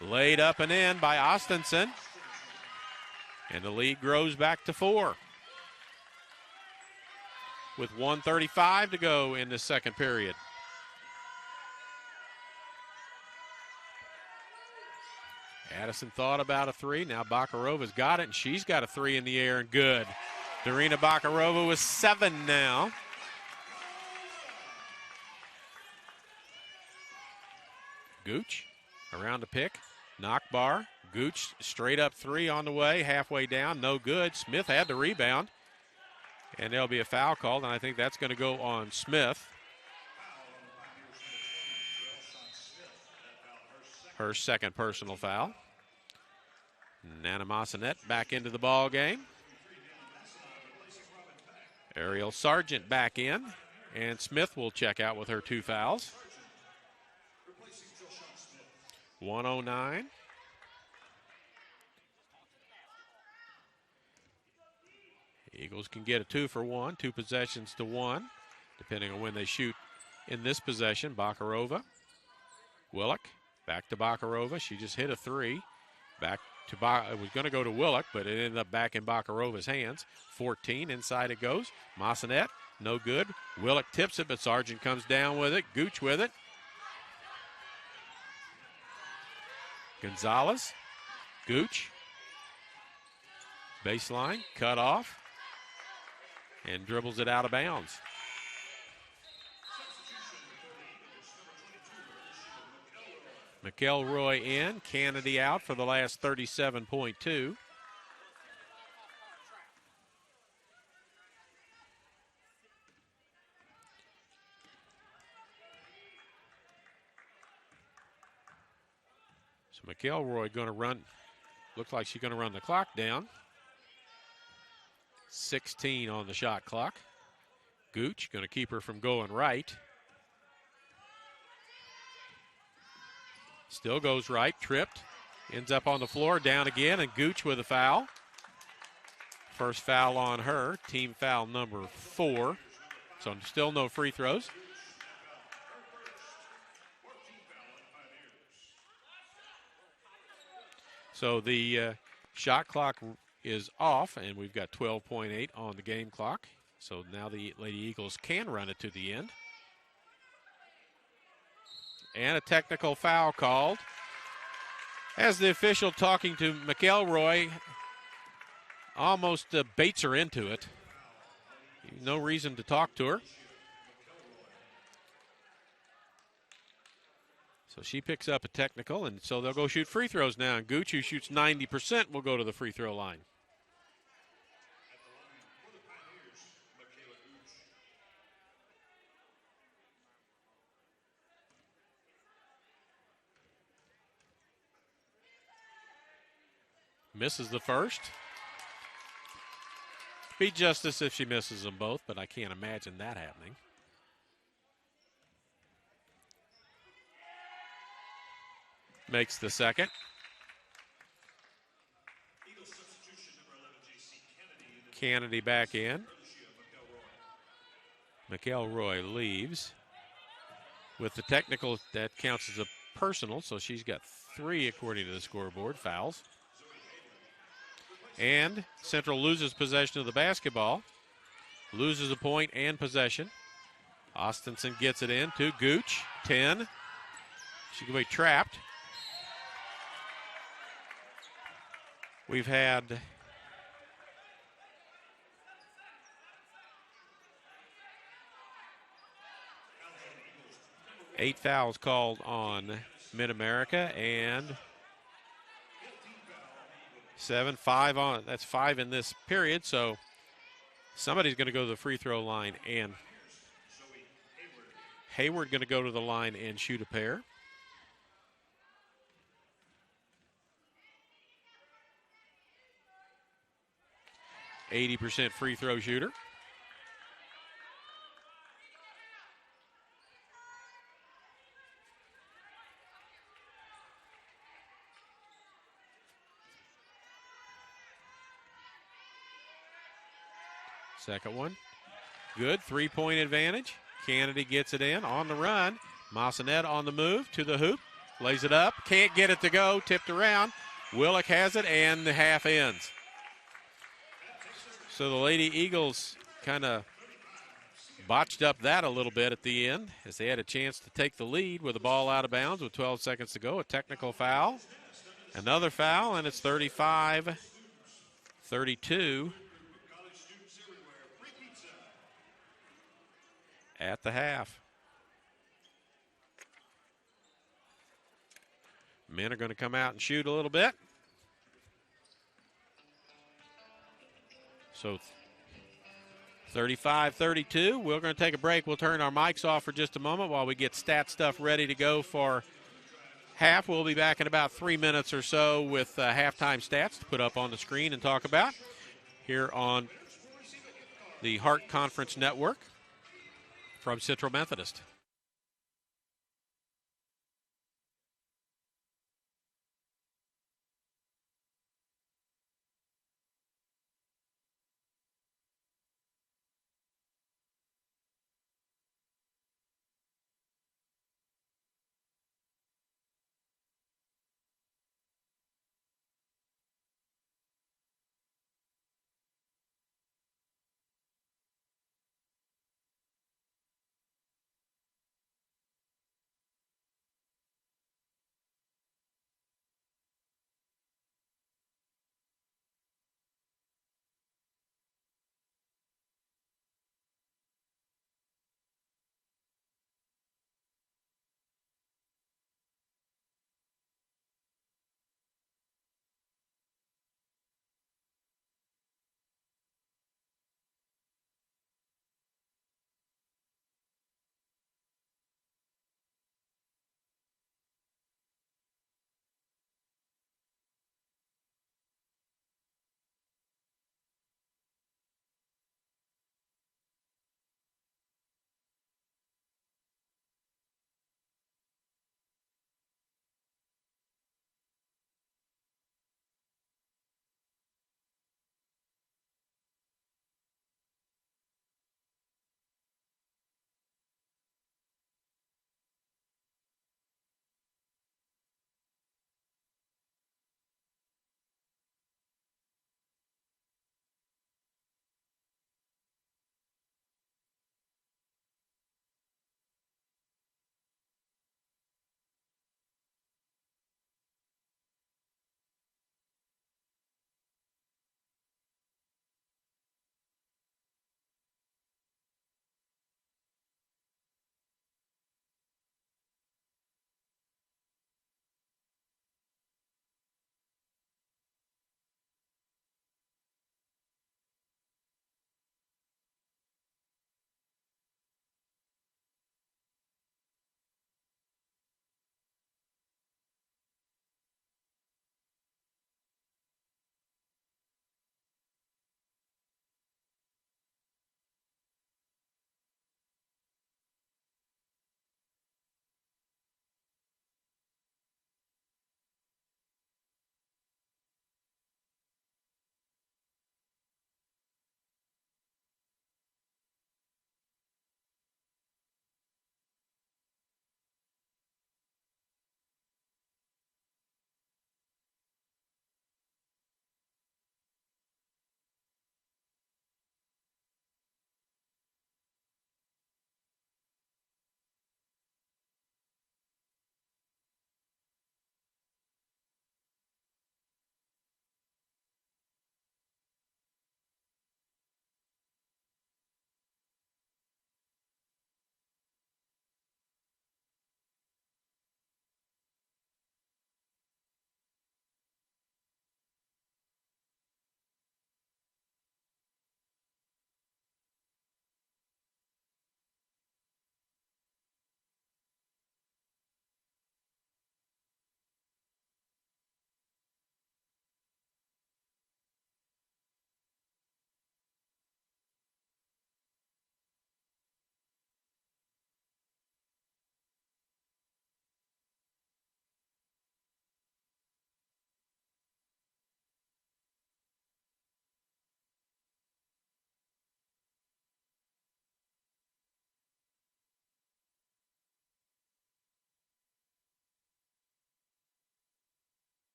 Laid up and in by Austinson. And the lead grows back to 4. With 1:35 to go in the second period. Addison thought about a 3. Now Bakarova's got it, and she's got a 3 in the air and good. Darina Bakarova with 7 now. Gooch around the pick. Knockbar. Gooch straight up 3 on the way. Halfway down. No good. Smith had the rebound. And there'll be a foul called, and I think that's going to go on Smith. Her second personal foul. Nana Massanet back into the ball game. Ariel Sargent back in. And Smith will check out with her 2 fouls. 109. Eagles can get a 2 for 1, 2 possessions to 1, depending on when they shoot in this possession. Bakarova. Willock. Back to Bakarova. She just hit a 3. Back to it was going to go to Willock, but it ended up back in Bakarova's hands. 14. Inside it goes. Massanet. No good. Willock tips it, but Sargent comes down with it. Gooch with it. Gonzalez. Gooch. Baseline. Cut off. And dribbles it out of bounds. McElroy in. Kennedy out for the last 37.2. So McElroy going to run. Looks like she's going to run the clock down. 16 on the shot clock. Gooch going to keep her from going right. Still goes right, tripped, ends up on the floor, down again, and Gooch with a foul. First foul on her, team foul number 4. So still no free throws. So the shot clock is off, and we've got 12.8 on the game clock. So now the Lady Eagles can run it to the end. And a technical foul called. As the official talking to McElroy almost baits her into it. No reason to talk to her. So she picks up a technical, and so they'll go shoot free throws now. And Gooch, who shoots 90%, will go to the free throw line. Misses the first. Be justice if she misses them both, but I can't imagine that happening. Makes the second. Kennedy back in. McElroy leaves. With the technical, that counts as a personal, so she's got 3 according to the scoreboard, fouls. And Central loses possession of the basketball. Loses a point and possession. Austinson gets it in to Gooch, 10. She can be trapped. We've had 8 fouls called on MidAmerica and 7, 5 on. That's 5 in this period, so somebody's going to go to the free throw line, and Hayward going to go to the line and shoot a pair. %, free throw shooter. Second one. Good. 3-point advantage. Kennedy gets it in on the run. Massanet on the move to the hoop. Lays it up. Can't get it to go. Tipped around. Willick has it, and the half ends. So the Lady Eagles kind of botched up that a little bit at the end as they had a chance to take the lead with the ball out of bounds with 12 seconds to go. A technical foul. Another foul, and it's 35-32 at the half. Men are going to come out and shoot a little bit. So 35-32. We're going to take a break. We'll turn our mics off for just a moment while we get stat stuff ready to go for half. We'll be back in about 3 minutes or so with halftime stats to put up on the screen and talk about here on the Hart Conference Network from Central Methodist.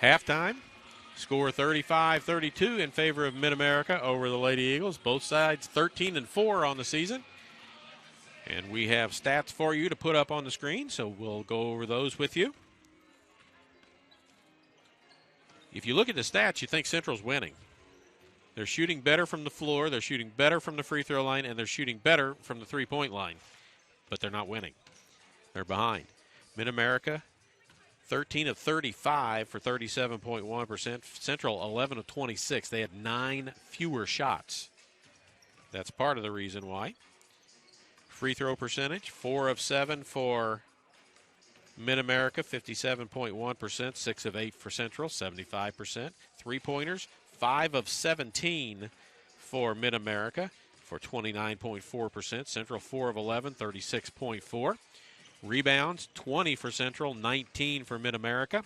Halftime, score 35-32 in favor of MidAmerica over the Lady Eagles. Both sides 13-4 on the season. And we have stats for you to put up on the screen, so we'll go over those with you. If you look at the stats, you think Central's winning. They're shooting better from the floor, they're shooting better from the free throw line, and they're shooting better from the three-point line. But they're not winning. They're behind. MidAmerica, 13 of 35 for 37.1%. Central, 11 of 26. They had 9 fewer shots. That's part of the reason why. Free throw percentage, 4 of 7 for MidAmerica, 57.1%. 6 of 8 for Central, 75%. Three-pointers, 5 of 17 for MidAmerica for 29.4%. Central, 4 of 11, 36.4%. Rebounds, 20 for Central, 19 for MidAmerica.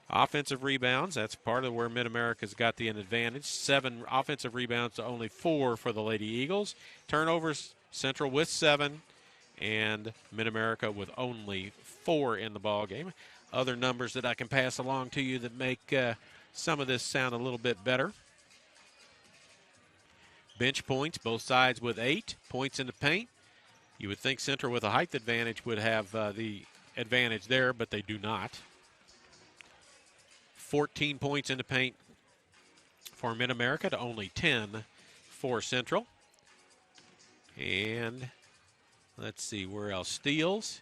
Offensive rebounds, that's part of where MidAmerica's got the advantage. 7 offensive rebounds to only 4 for the Lady Eagles. Turnovers, Central with 7, and MidAmerica with only 4 in the ball game. Other numbers that I can pass along to you that make some of this sound a little bit better. Bench points, both sides with 8 points in the paint. You would think Central with a height advantage would have the advantage there, but they do not. 14 points in the paint for MidAmerica to only 10 for Central. And let's see, where else? Steals.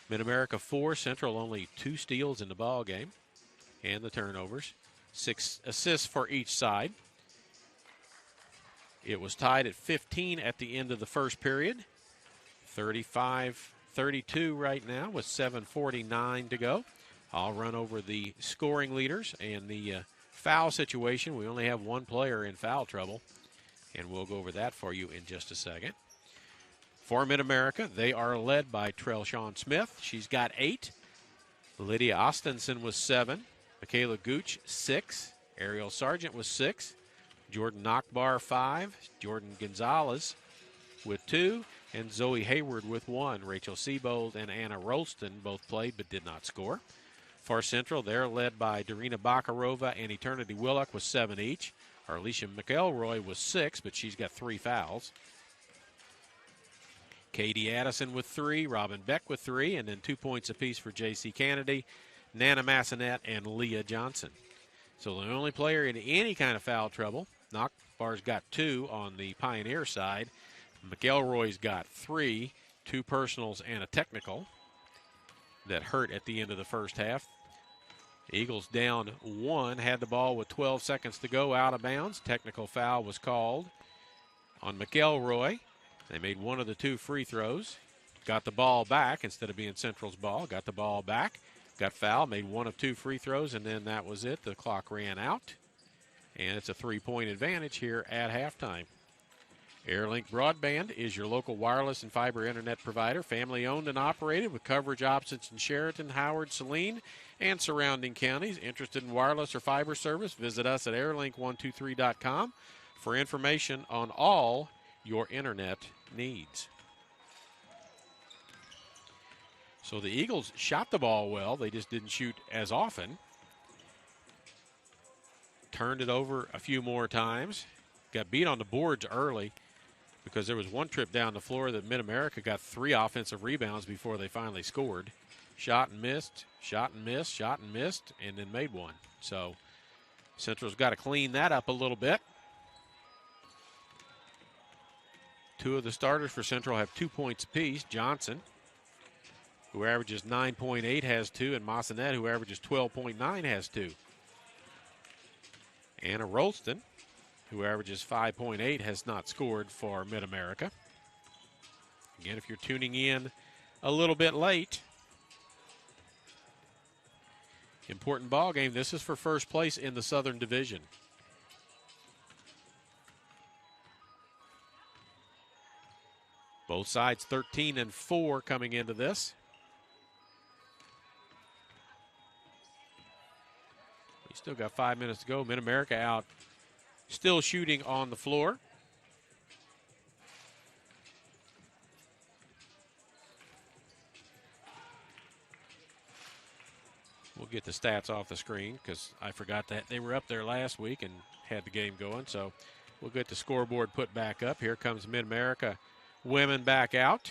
MidAmerica 4, Central only 2 steals in the ball game. And the turnovers. 6 assists for each side. It was tied at 15 at the end of the first period. 35-32 right now with 7:49 to go. I'll run over the scoring leaders and the foul situation. We only have one player in foul trouble, and we'll go over that for you in just a second. For MidAmerica, they are led by Trelshawn Smith. She's got 8. Lydia Ostenson was 7. Michaela Gooch, 6. Ariel Sargent was 6. Jordan Nachbar, 5. Jordan Gonzalez with 2. And Zoe Hayward with 1. Rachel Seabold and Anna Rolston both played but did not score. For Central, they're led by Darina Bakarova and Eternity Willock with 7 each. Arlisha McElroy was 6, but she's got 3 fouls. Katie Addison with 3, Robin Beck with 3, and then 2 points apiece for J.C. Kennedy, Nana Massanet, and Leah Johnson. So the only player in any kind of foul trouble. Nachbar's got 2 on the Pioneer side. McElroy's got 3, 2 personals and a technical that hurt at the end of the first half. Eagles down 1, had the ball with 12 seconds to go out of bounds. Technical foul was called on McElroy. They made 1 of the 2 free throws. Got the ball back instead of being Central's ball. Got the ball back. Got fouled, made 1 of 2 free throws, and then that was it. The clock ran out. And it's a 3-point advantage here at halftime. Airlink Broadband is your local wireless and fiber internet provider, family owned and operated with coverage options in Sheraton, Howard, Saline, and surrounding counties. Interested in wireless or fiber service? Visit us at airlink123.com for information on all your internet needs. So the Eagles shot the ball well. They just didn't shoot as often. Turned it over a few more times. Got beat on the boards early because there was one trip down the floor that MidAmerica got 3 offensive rebounds before they finally scored. Shot and missed, shot and missed, shot and missed, and then made 1. So Central's got to clean that up a little bit. 2 of the starters for Central have 2 points apiece. Johnson, who averages 9.8, has 2, and Massanet, who averages 12.9, has 2. Anna Rolston, who averages 5.8, has not scored for MidAmerica. Again, if you're tuning in a little bit late, important ball game. This is for first place in the Southern Division. Both sides 13-4 coming into this. We still got 5 minutes to go. MidAmerica out, still shooting on the floor. We'll get the stats off the screen because I forgot that they were up there last week and had the game going. So we'll get the scoreboard put back up. Here comes MidAmerica women back out.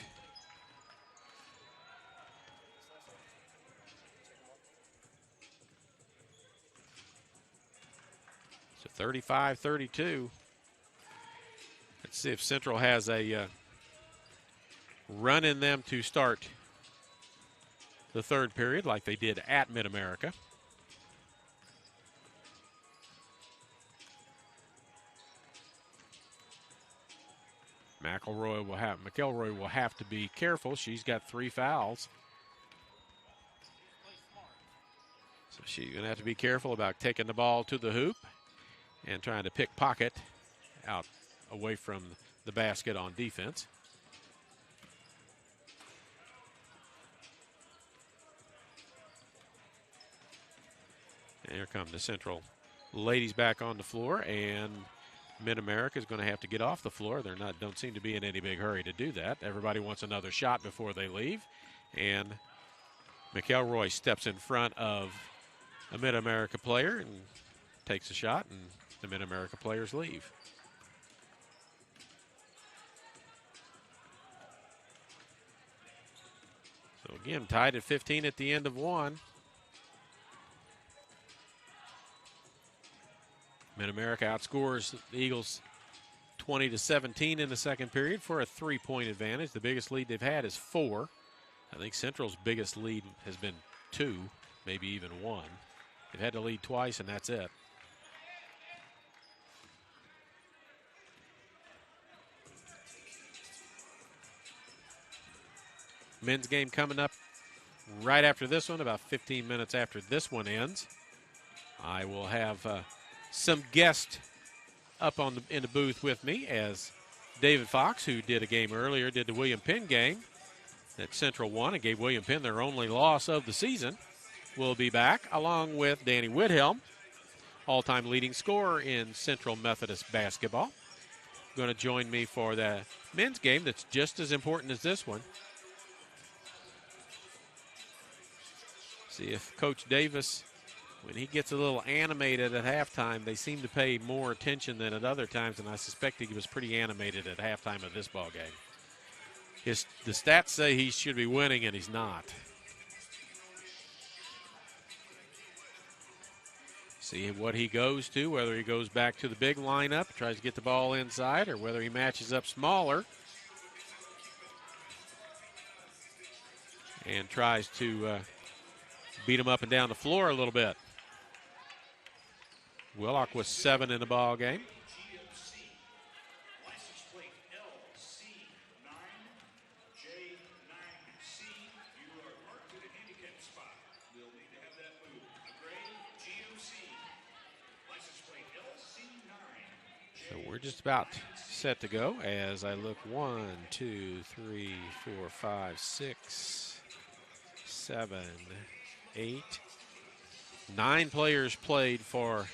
So 35-32. Let's see if Central has a run in them to start the third period like they did at MidAmerica. McElroy will have to be careful. She's got 3 fouls. So she's going to have to be careful about taking the ball to the hoop and trying to pickpocket out away from the basket on defense. And here come the Central ladies back on the floor, and MidAmerica is going to have to get off the floor. Don't seem to be in any big hurry to do that. Everybody wants another shot before they leave, and McElroy steps in front of a MidAmerica player and takes a shot, and the MidAmerica players leave. So again, tied at 15 at the end of one. MidAmerica outscores the Eagles 20-17 in the second period for a 3-point advantage. The biggest lead they've had is 4. I think Central's biggest lead has been 2, maybe even 1. They've had to lead twice, and that's it. Men's game coming up right after this one, about 15 minutes after this one ends. I will have some guests up in the booth with me, as David Fox, who did a game earlier, did the William Penn game that Central won and gave William Penn their only loss of the season, will be back, along with Danny Whithelm, all-time leading scorer in Central Methodist basketball. Going to join me for the men's game that's just as important as this one. See if Coach Davis, when he gets a little animated at halftime, they seem to pay more attention than at other times, and I suspect he was pretty animated at halftime of this ball game. The stats say he should be winning, and he's not. See what he goes to, whether he goes back to the big lineup, tries to get the ball inside, or whether he matches up smaller and tries to beat him up and down the floor a little bit. Willock was 7 in the ball game. So we're just about set to go as I look 1, 2, 3, 4, 5, 6, 7, 8, 9 players played for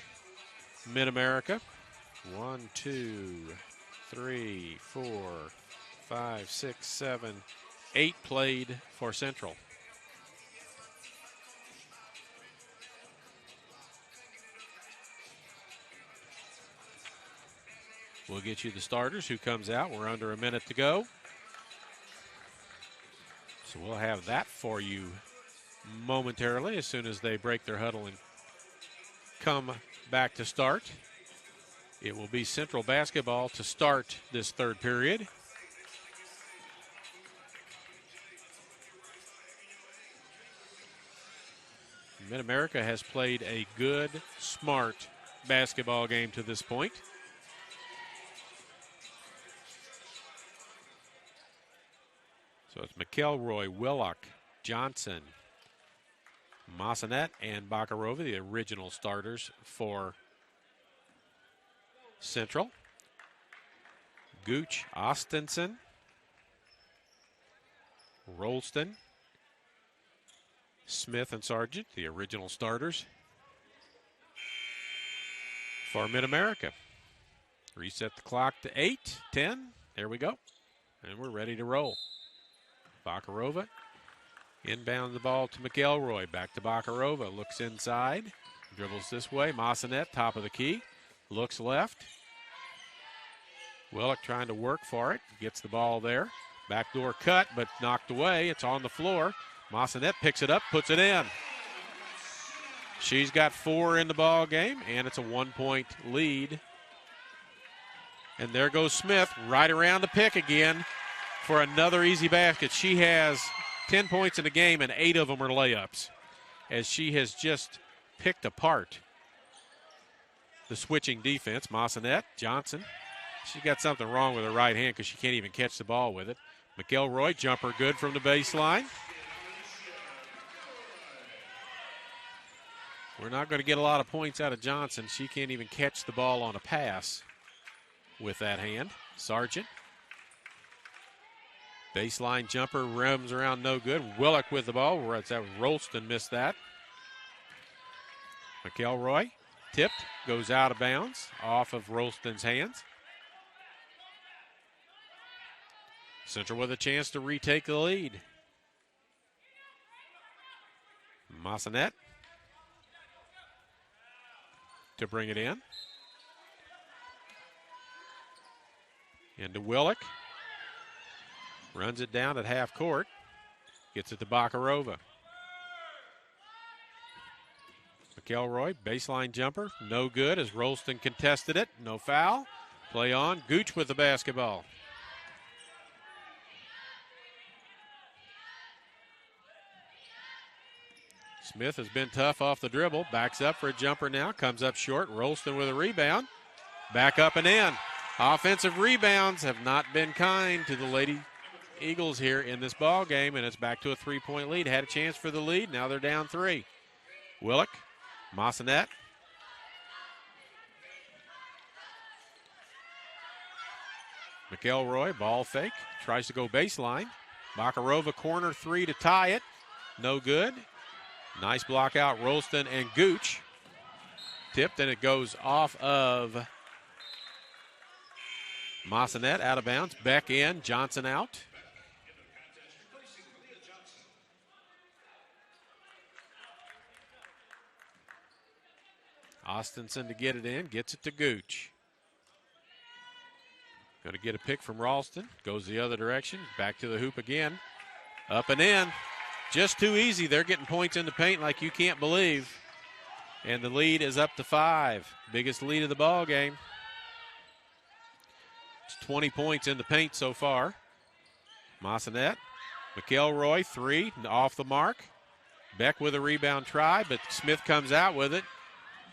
MidAmerica. 1, 2, 3, 4, 5, 6, 7, 8 played for Central. We'll get you the starters, who comes out. We're under a minute to go. So we'll have that for you momentarily as soon as they break their huddle and come back to start. It will be Central basketball to start this third period. MidAmerica has played a good, smart basketball game to this point. So it's McElroy, Willock, Johnson, Massanet, and Bakarova, the original starters for Central. Gooch, Ostenson, Rolston, Smith, and Sargent, the original starters for MidAmerica. Reset the clock to 8, 10. There we go. And we're ready to roll. Bakarova Inbound the ball to McElroy. Back to Bakarova. Looks inside. Dribbles this way. Massanet, top of the key. Looks left. Willick trying to work for it. Gets the ball there. Backdoor cut, but knocked away. It's on the floor. Massanet picks it up, puts it in. She's got 4 in the ball game, and it's a 1-point lead. And there goes Smith right around the pick again for another easy basket. She has 10 points in the game, and 8 of them are layups, as she has just picked apart the switching defense. Massanet, Johnson. She's got something wrong with her right hand because she can't even catch the ball with it. McElroy, jumper good from the baseline. We're not going to get a lot of points out of Johnson. She can't even catch the ball on a pass with that hand. Sargent. Baseline jumper, rims around, no good. Willick with the ball. Rolston missed that. McElroy, tipped, goes out of bounds, off of Rolston's hands. Central with a chance to retake the lead. Massanet to bring it in. Into Willick. Runs it down at half court. Gets it to Bakarova. McElroy, baseline jumper, no good as Rolston contested it. No foul. Play on. Gooch with the basketball. Smith has been tough off the dribble. Backs up for a jumper now. Comes up short. Rolston with a rebound. Back up and in. Offensive rebounds have not been kind to the Lady Eagles here in this ball game, and it's back to a 3-point lead. Had a chance for the lead. Now they're down 3. Willick, Massanet. McElroy, ball fake. Tries to go baseline. Bakarova corner 3 to tie it. No good. Nice block out, Rolston and Gooch. Tipped, and it goes off of Massanet, out of bounds. Beck in, Johnson out. Austinson to get it in, gets it to Gooch. Going to get a pick from Ralston. Goes the other direction, back to the hoop again. Up and in. Just too easy. They're getting points in the paint like you can't believe. And the lead is up to 5. Biggest lead of the ball game. It's 20 points in the paint so far. Massanet. McElroy, 3, off the mark. Beck with a rebound try, but Smith comes out with it.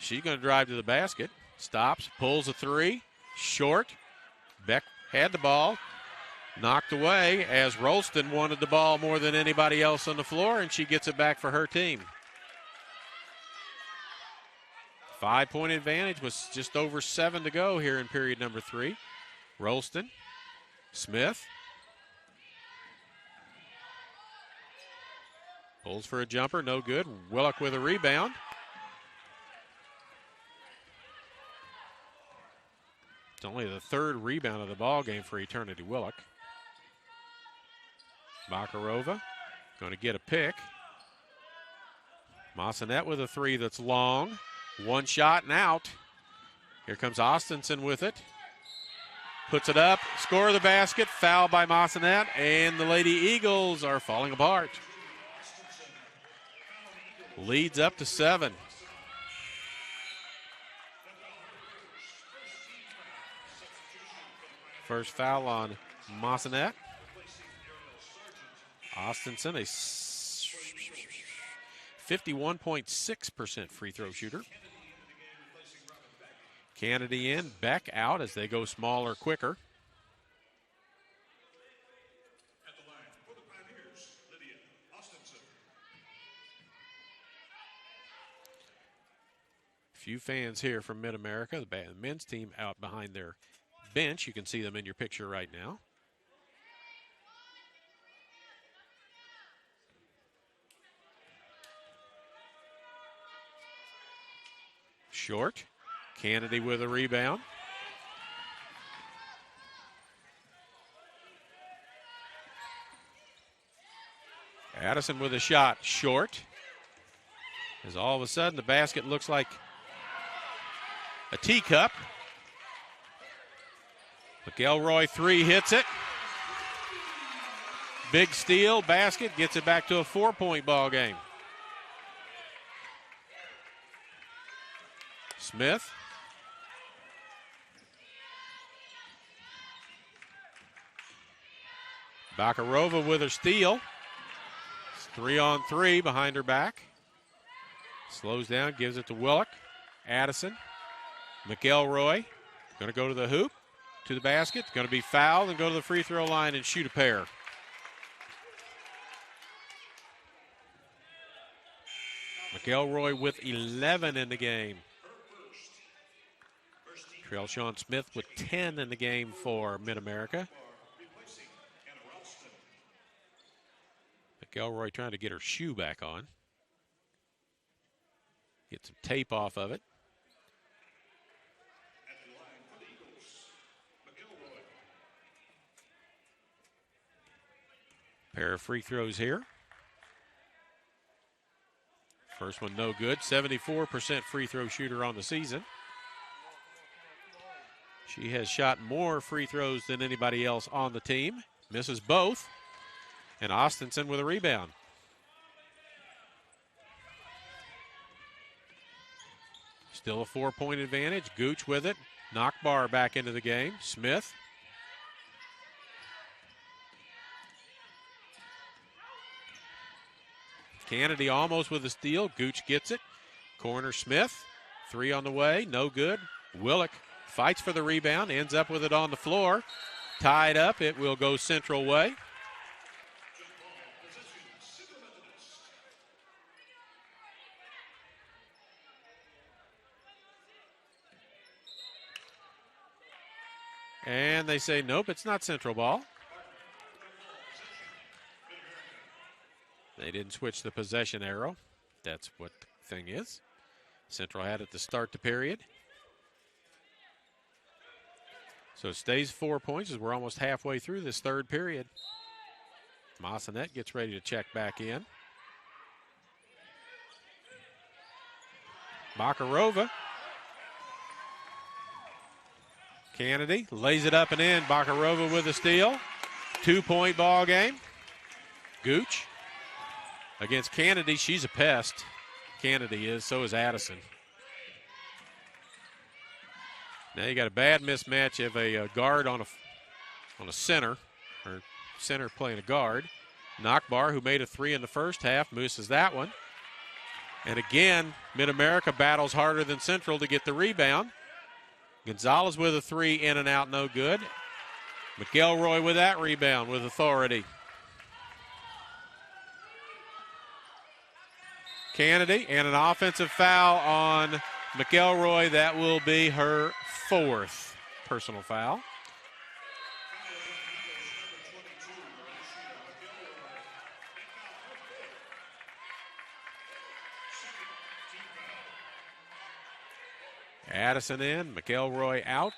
She's going to drive to the basket. Stops, pulls a 3. Short. Beck had the ball. Knocked away as Rolston wanted the ball more than anybody else on the floor, and she gets it back for her team. 5-point advantage with just over 7 to go here in period number 3. Rolston, Smith. Pulls for a jumper, no good. Willick with a rebound. It's only the 3rd rebound of the ball game for Eternity Willick. Bakarova going to get a pick. Massanet with a 3 that's long. One shot and out. Here comes Austinson with it. Puts it up, score the basket, foul by Massanet, and the Lady Eagles are falling apart. Leads up to 7. First foul on Massanet. Austinson, a 51.6% free throw shooter. Kennedy in, Beck out as they go smaller, quicker. At the line for the Pioneers, Lydia Austinson. Few fans here from MidAmerica. The men's team out behind their bench. You can see them in your picture right now. Short. Kennedy with a rebound. Addison with a shot, short. As all of a sudden the basket looks like a teacup. McElroy three hits it. Big steal, basket, gets it back to a 4-point ball game. Smith. Bakarova with her steal. It's 3-on-3 behind her back. Slows down, gives it to Willock. Addison. McElroy. Going to go to the hoop, to the basket. Going to be fouled and go to the free throw line and shoot a pair. McElroy with 11 in the game. Trailshawn Smith with 10 in the game for MidAmerica. McElroy trying to get her shoe back on. Get some tape off of it. Pair of free throws here. First one no good. 74% free throw shooter on the season. She has shot more free throws than anybody else on the team. Misses both. And Austinson with a rebound. Still a 4-point advantage. Gooch with it. Knockbar back into the game. Smith. Kennedy almost with a steal. Gooch gets it. Corner Smith. Three on the way. No good. Willock fights for the rebound. Ends up with it on the floor. Tied up. It will go Central way. And they say, nope, it's not Central ball. They didn't switch the possession arrow. That's what the thing is. Central had it to start the period. So it stays 4 points as we're almost halfway through this third period. Massanet gets ready to check back in. Bakarova. Kennedy lays it up and in. Bakarova with a steal. 2-point ball game. Gooch against Kennedy. She's a pest. Kennedy is. So is Addison. Now you got a bad mismatch of a guard on a center, or center playing a guard. Knockbar, who made a three in the first half, misses that one. And again, MidAmerica battles harder than Central to get the rebound. Gonzalez with a three, in and out, no good. McElroy with that rebound with authority. Kennedy, and an offensive foul on McElroy. That will be her fourth personal foul. Addison in, McElroy out.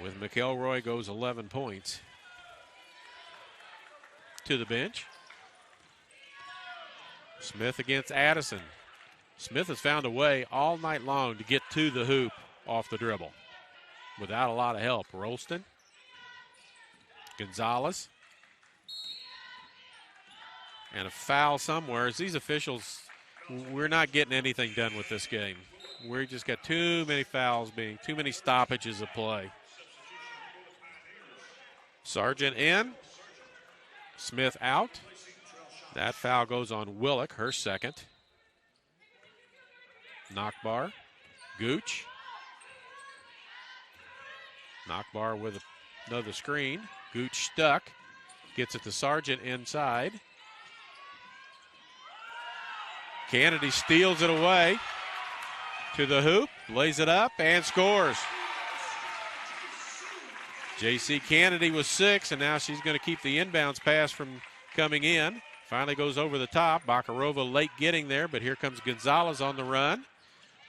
With McElroy goes 11 points to the bench. Smith against Addison. Smith has found a way all night long to get to the hoop off the dribble without a lot of help. Rolston. Gonzalez. And a foul somewhere. As these officials, we're not getting anything done with this game. We just got too many fouls too many stoppages of play. Sargent in. Smith out. That foul goes on Willock, her second. Knockbar. Gooch. Knockbar with another screen. Gooch stuck. Gets it to Sargent inside. Kennedy steals it away to the hoop, lays it up, and scores. J.C. Kennedy was 6, and now she's going to keep the inbounds pass from coming in. Finally goes over the top. Bakarova late getting there, but here comes Gonzalez on the run.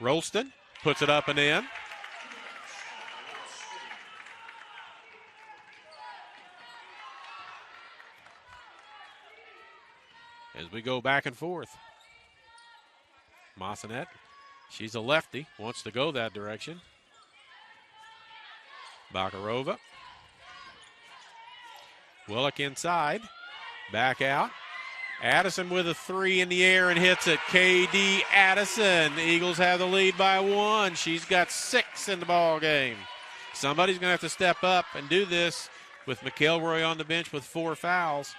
Rolston puts it up and in. as we go back and forth. Massanet, she's a lefty, wants to go that direction. Bakarova. Willock inside, back out. Addison with a 3 in the air and hits it. KD Addison. The Eagles have the lead by 1. She's got 6 in the ball game. Somebody's going to have to step up and do this with McElroy on the bench with 4 fouls.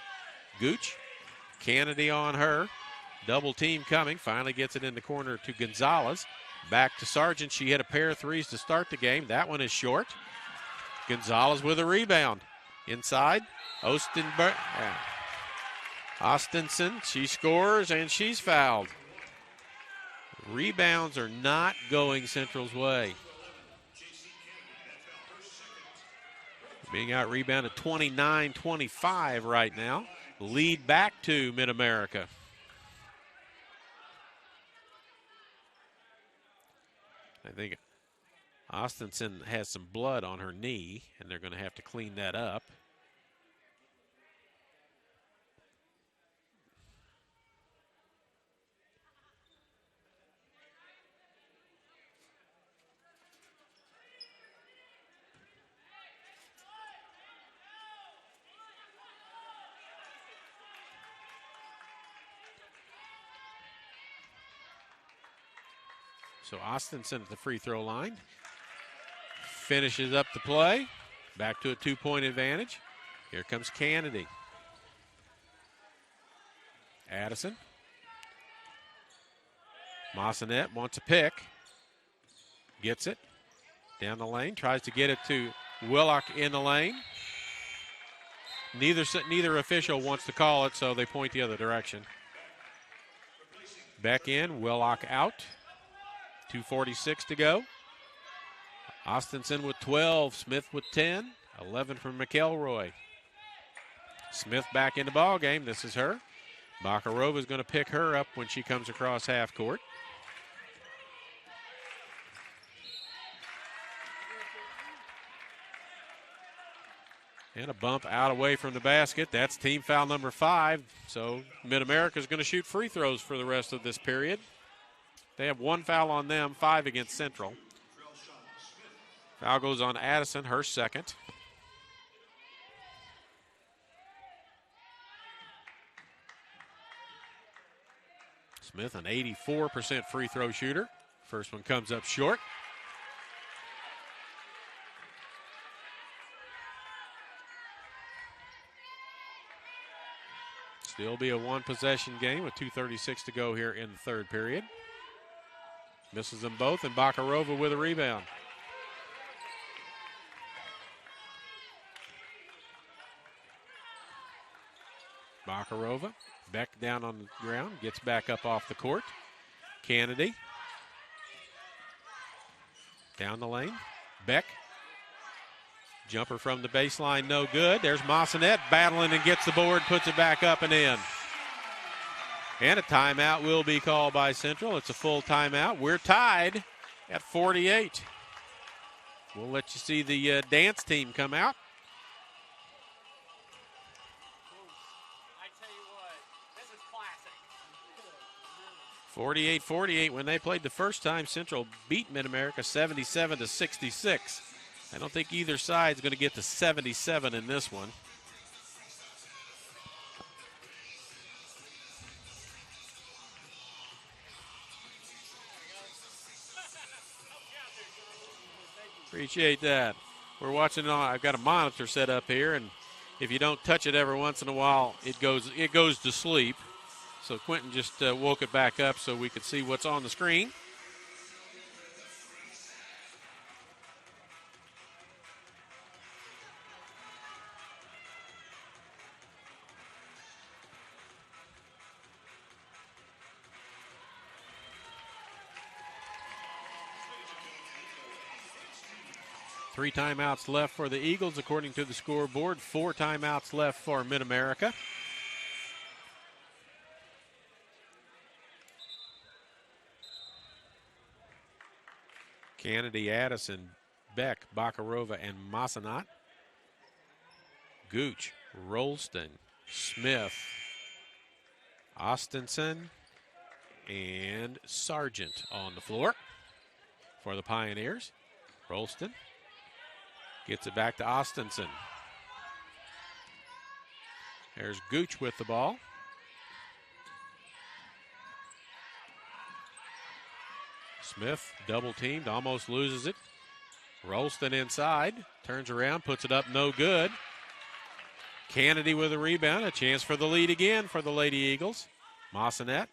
Gooch, Kennedy on her. Double team coming. Finally gets it in the corner to Gonzalez. Back to Sargent. She hit a pair of threes to start the game. That one is short. Gonzalez with a rebound. Inside. Austinson, she scores and she's fouled. Rebounds are not going Central's way. Being out rebounded 29-25 right now. Lead back to MidAmerica. I think Austinson has some blood on her knee, and they're going to have to clean that up. So Austinson at the free throw line. Finishes up the play. Back to a 2-point advantage. Here comes Kennedy. Addison. Massanet wants a pick. Gets it. Down the lane. Tries to get it to Willock in the lane. Neither official wants to call it, so they point the other direction. Beck in. Willock out. 2:46 to go. Austinson with 12, Smith with 10, 11 from McElroy. Smith back in the ball game. This is her. Bakarova is going to pick her up when she comes across half court. And a bump out away from the basket. That's team foul number 5. So MidAmerica is going to shoot free throws for the rest of this period. They have 1 foul on them, 5 against Central. Foul goes on Addison, her second. Smith, an 84% free throw shooter. First one comes up short. Still be a 1-possession game with 2:36 to go here in the third period. Misses them both, and Bakarova with a rebound. Bakarova, Beck down on the ground, gets back up off the court. Kennedy. Down the lane. Beck. Jumper from the baseline, no good. There's Massanet battling and gets the board, puts it back up and in. And a timeout will be called by Central. It's a full timeout. We're tied at 48. We'll let you see the dance team come out. I tell you what, this is classic. 48-48 when they played the first time. Central beat MidAmerica 77-66. I don't think either side's going to get to 77 in this one. Appreciate that. We're watching on. I've got a monitor set up here, and if you don't touch it every once in a while, it goes to sleep. So Quentin just woke it back up so we could see what's on the screen. Three timeouts left for the Eagles, according to the scoreboard. 4 timeouts left for MidAmerica. Kennedy, Addison, Beck, Bakarova, and Massanet. Gooch, Rolston, Smith, Austinson and Sargent on the floor for the Pioneers. Rolston gets it back to Austinson. There's Gooch with the ball. Smith double teamed, almost loses it. Rolston inside, turns around, puts it up, no good. Kennedy with a rebound, a chance for the lead again for the Lady Eagles. Massanet.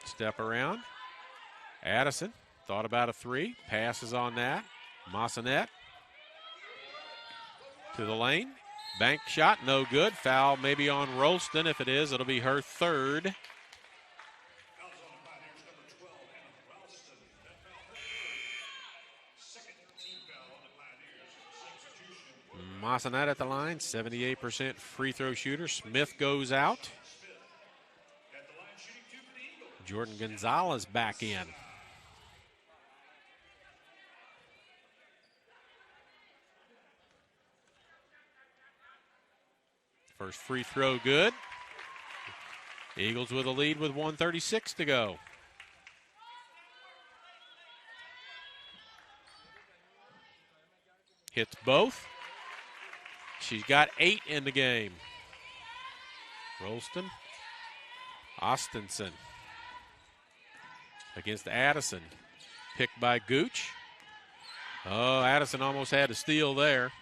Step around. Addison thought about a three, passes on that. Massanet to the lane. Bank shot, no good. Foul maybe on Rolston. If it is, it'll be her third. Massanet at the line, 78% free throw shooter. Smith goes out. Jordan Gonzalez back in. First free throw good. Eagles with a lead with 1:36 to go. Hits both. She's got 8 in the game. Rolston. Austinson against Addison. Picked by Gooch. Oh, Addison almost had a steal there.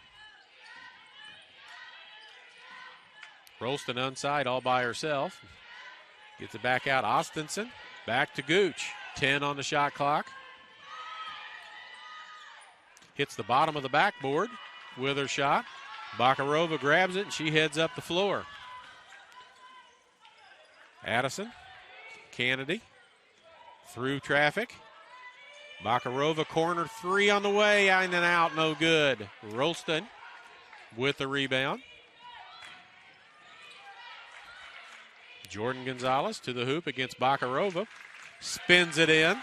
Rolston inside all by herself. Gets it back out. Austinson. Back to Gooch. 10 on the shot clock. Hits the bottom of the backboard with her shot. Bakarova grabs it and she heads up the floor. Addison. Kennedy. Through traffic. Bakarova corner three on the way. In and out. No good. Rolston with the rebound. Jordan Gonzalez to the hoop against Bakarova. Spins it in.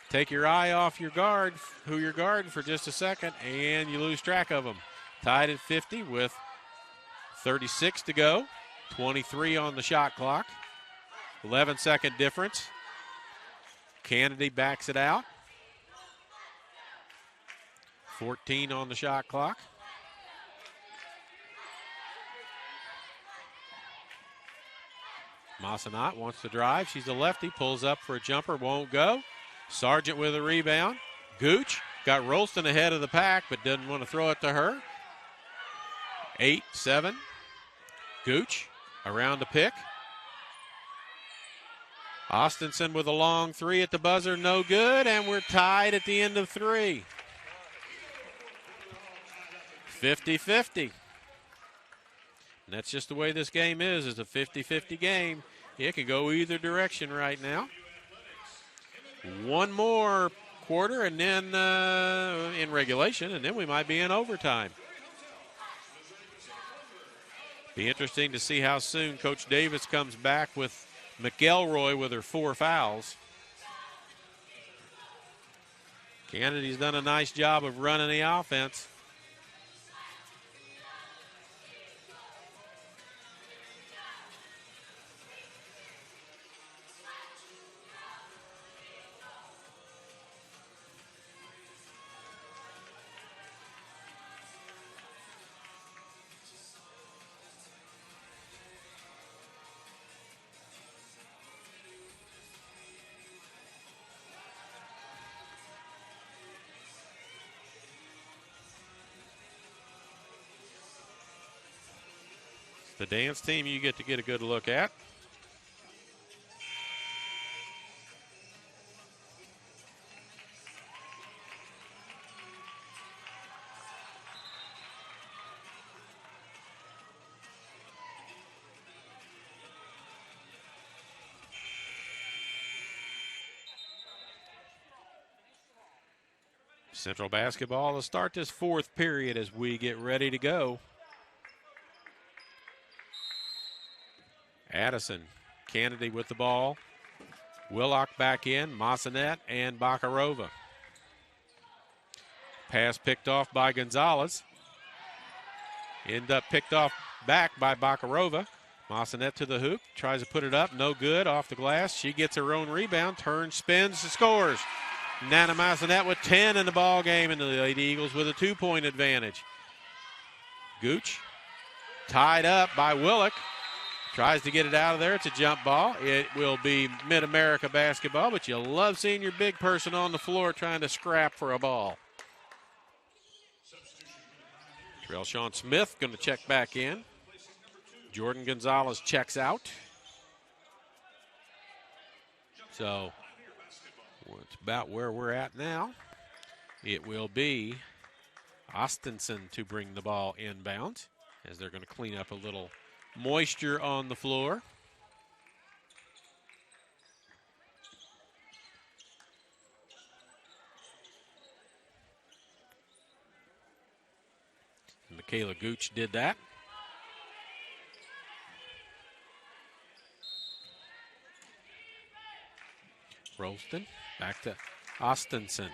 Take your eye off your guard, who you're guarding for just a second, and you lose track of them. Tied at 50 with 36 to go. 23 on the shot clock. 11-second difference. Kennedy backs it out. 14 on the shot clock. Massanet wants to drive. She's a lefty, pulls up for a jumper, won't go. Sargent with a rebound. Gooch got Rolston ahead of the pack, but didn't want to throw it to her. 8-7. Gooch around the pick. Austinson with a long three at the buzzer, no good, and we're tied at the end of three. 50-50. And that's just the way this game is. It's a 50-50 game. It can go either direction right now. One more quarter and then in regulation, and then we might be in overtime. Be interesting to see how soon Coach Davis comes back with McElroy with her 4 fouls. Kennedy's done a nice job of running the offense. The dance team you get to get a good look at. Central basketball to start this 4th period as we get ready to go. Addison, Kennedy with the ball. Willock back in, Massanet and Bakarova. Pass picked off by Gonzalez. End up picked off back by Bakarova. Massanet to the hoop, tries to put it up, no good, off the glass. She gets her own rebound, turns, spins, and scores. Nana Massanet with 10 in the ball game, and the Lady Eagles with a 2-point advantage. Gooch tied up by Willock. Tries to get it out of there. It's a jump ball. It will be MidAmerica basketball, but you love seeing your big person on the floor trying to scrap for a ball. Trellshawn Smith going to check back in. Jordan Gonzalez checks out. So it's about where we're at now. It will be Austinson to bring the ball inbound as they're going to clean up a little moisture on the floor. Michaela Gooch did that. Rolston back to Austinson.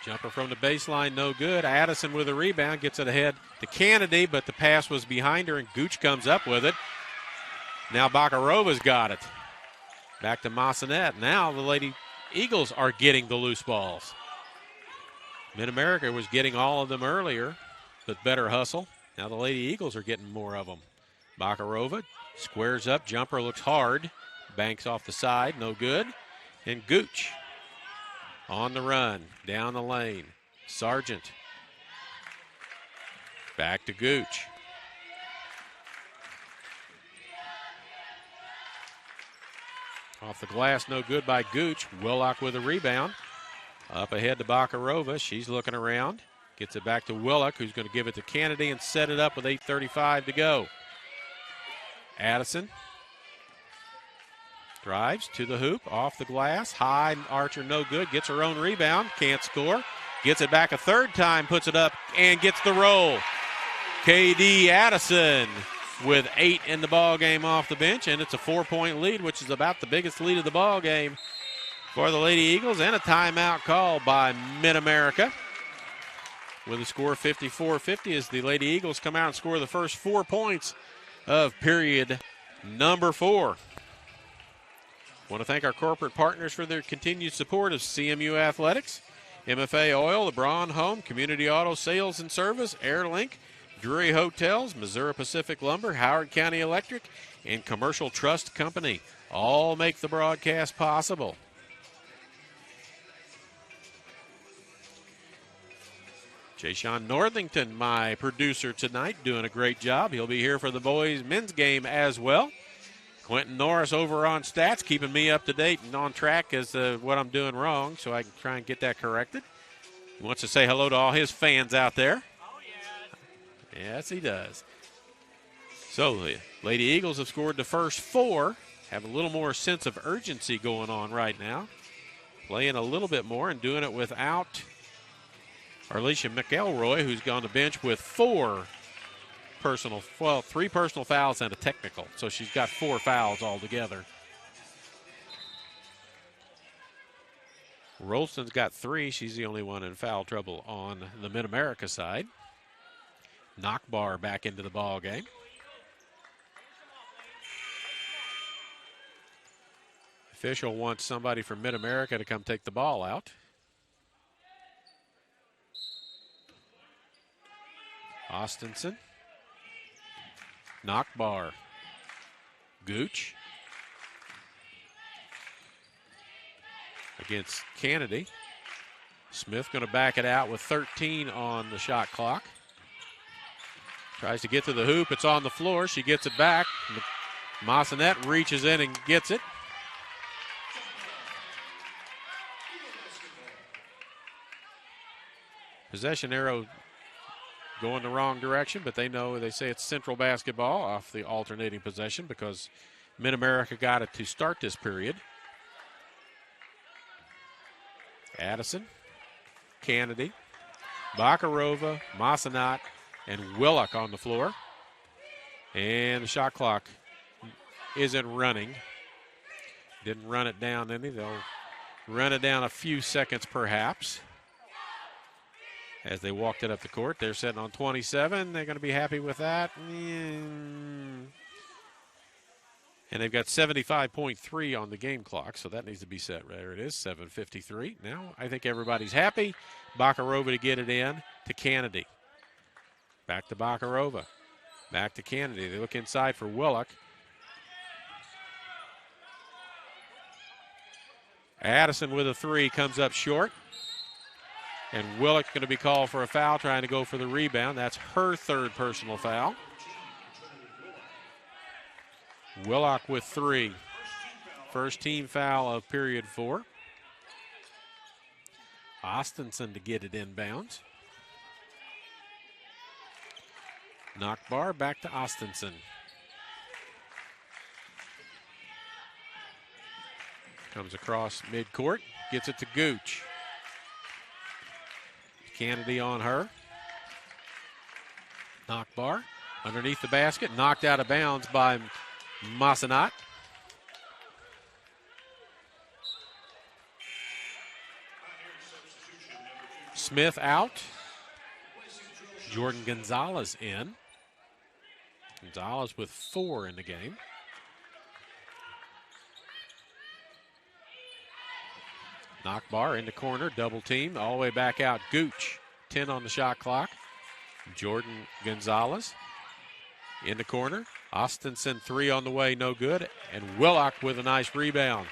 Jumper from the baseline, no good. Addison with a rebound, gets it ahead to Kennedy, but the pass was behind her, and Gooch comes up with it. Now Bakarova's got it. Back to Massanet. Now the Lady Eagles are getting the loose balls. MidAmerica was getting all of them earlier, but better hustle. Now the Lady Eagles are getting more of them. Bakarova squares up, jumper looks hard, banks off the side, no good. And Gooch on the run, down the lane. Sargent. Back to Gooch. Off the glass, no good by Gooch. Willock with a rebound. Up ahead to Bakarova. She's looking around. Gets it back to Willock, who's going to give it to Kennedy and set it up with 8:35 to go. Addison drives to the hoop, off the glass, high, Archer no good, gets her own rebound, can't score, gets it back a third time, puts it up, and gets the roll. KD Addison with 8 in the ball game off the bench, and it's a 4-point lead, which is about the biggest lead of the ball game for the Lady Eagles, and a timeout call by MidAmerica. With a score 54-50 as the Lady Eagles come out and score the first 4 points of period number 4. Want to thank our corporate partners for their continued support of CMU Athletics. MFA Oil, LeBron Home, Community Auto Sales and Service, AirLink, Drury Hotels, Missouri Pacific Lumber, Howard County Electric, and Commercial Trust Company all make the broadcast possible. Jay-Sean Northington, my producer tonight, doing a great job. He'll be here for the boys' men's game as well. Quentin Norris over on stats, keeping me up to date and on track as what I'm doing wrong, so I can try and get that corrected. He wants to say hello to all his fans out there. Oh, yeah. Yes, he does. So the Lady Eagles have scored the first 4, have a little more sense of urgency going on right now. Playing a little bit more and doing it without Arlisha McElroy, who's gone to bench with 3 personal fouls and a technical. So she's got 4 fouls altogether. Rolston's got 3. She's the only one in foul trouble on the MidAmerica side. Knockbar back into the ball game. Official wants somebody from MidAmerica to come take the ball out. Austinson. Knockbar. Gooch. Against Kennedy. Smith going to back it out with 13 on the shot clock. Tries to get to the hoop. It's on the floor. She gets it back. Massanet reaches in and gets it. Possession arrow going the wrong direction, but they say it's Central basketball off the alternating possession because MidAmerica got it to start this period. Addison, Kennedy, Bakarova, Massanet, and Willock on the floor. And the shot clock isn't running. Didn't run it down any. They'll run it down a few seconds perhaps. as they walked it up the court. They're sitting on 27. They're going to be happy with that. And they've got 75.3 on the game clock, so that needs to be set. There it is, 7:53. Now I think everybody's happy. Bakarova to get it in to Kennedy. Back to Bakarova. Back to Kennedy. They look inside for Willock. Addison with a three comes up short. And Willock going to be called for a foul, trying to go for the rebound. That's her third personal foul. Willock with three. First team foul of period 4. Austinson to get it inbounds. Knockbar back to Austinson. Comes across midcourt, gets it to Gooch. Kennedy on her. Knockbar underneath the basket, knocked out of bounds by Massenat. Smith out. Jordan Gonzalez in. Gonzalez with 4 in the game. Knockbar in the corner, double team, all the way back out. Gooch, 10 on the shot clock. Jordan Gonzalez in the corner. Austinson 3 on the way, no good. And Willock with a nice rebound.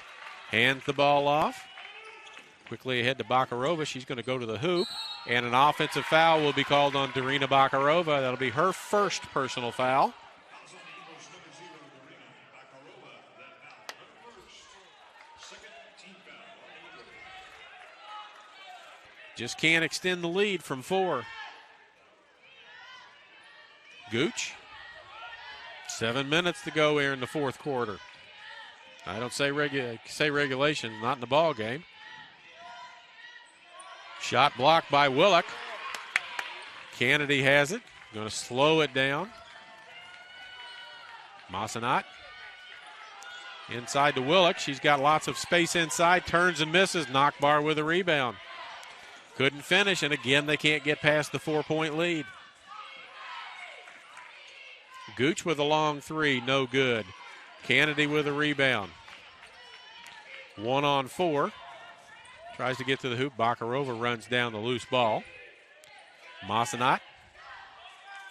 Hands the ball off. Quickly ahead to Bakarova. She's going to go to the hoop. And an offensive foul will be called on Darina Bakarova. That'll be her first personal foul. Just can't extend the lead from 4. Gooch. 7 minutes to go here in the fourth quarter. I don't say regulation, not in the ball game. Shot blocked by Willock. Kennedy has it. Going to slow it down. Massenat. Inside to Willock. She's got lots of space inside. Turns and misses. Knockbar with a rebound. Couldn't finish, and again, they can't get past the 4-point lead. Gooch with a long 3, no good. Kennedy with a rebound. 1 on 4. Tries to get to the hoop. Bakarova runs down the loose ball. Massenat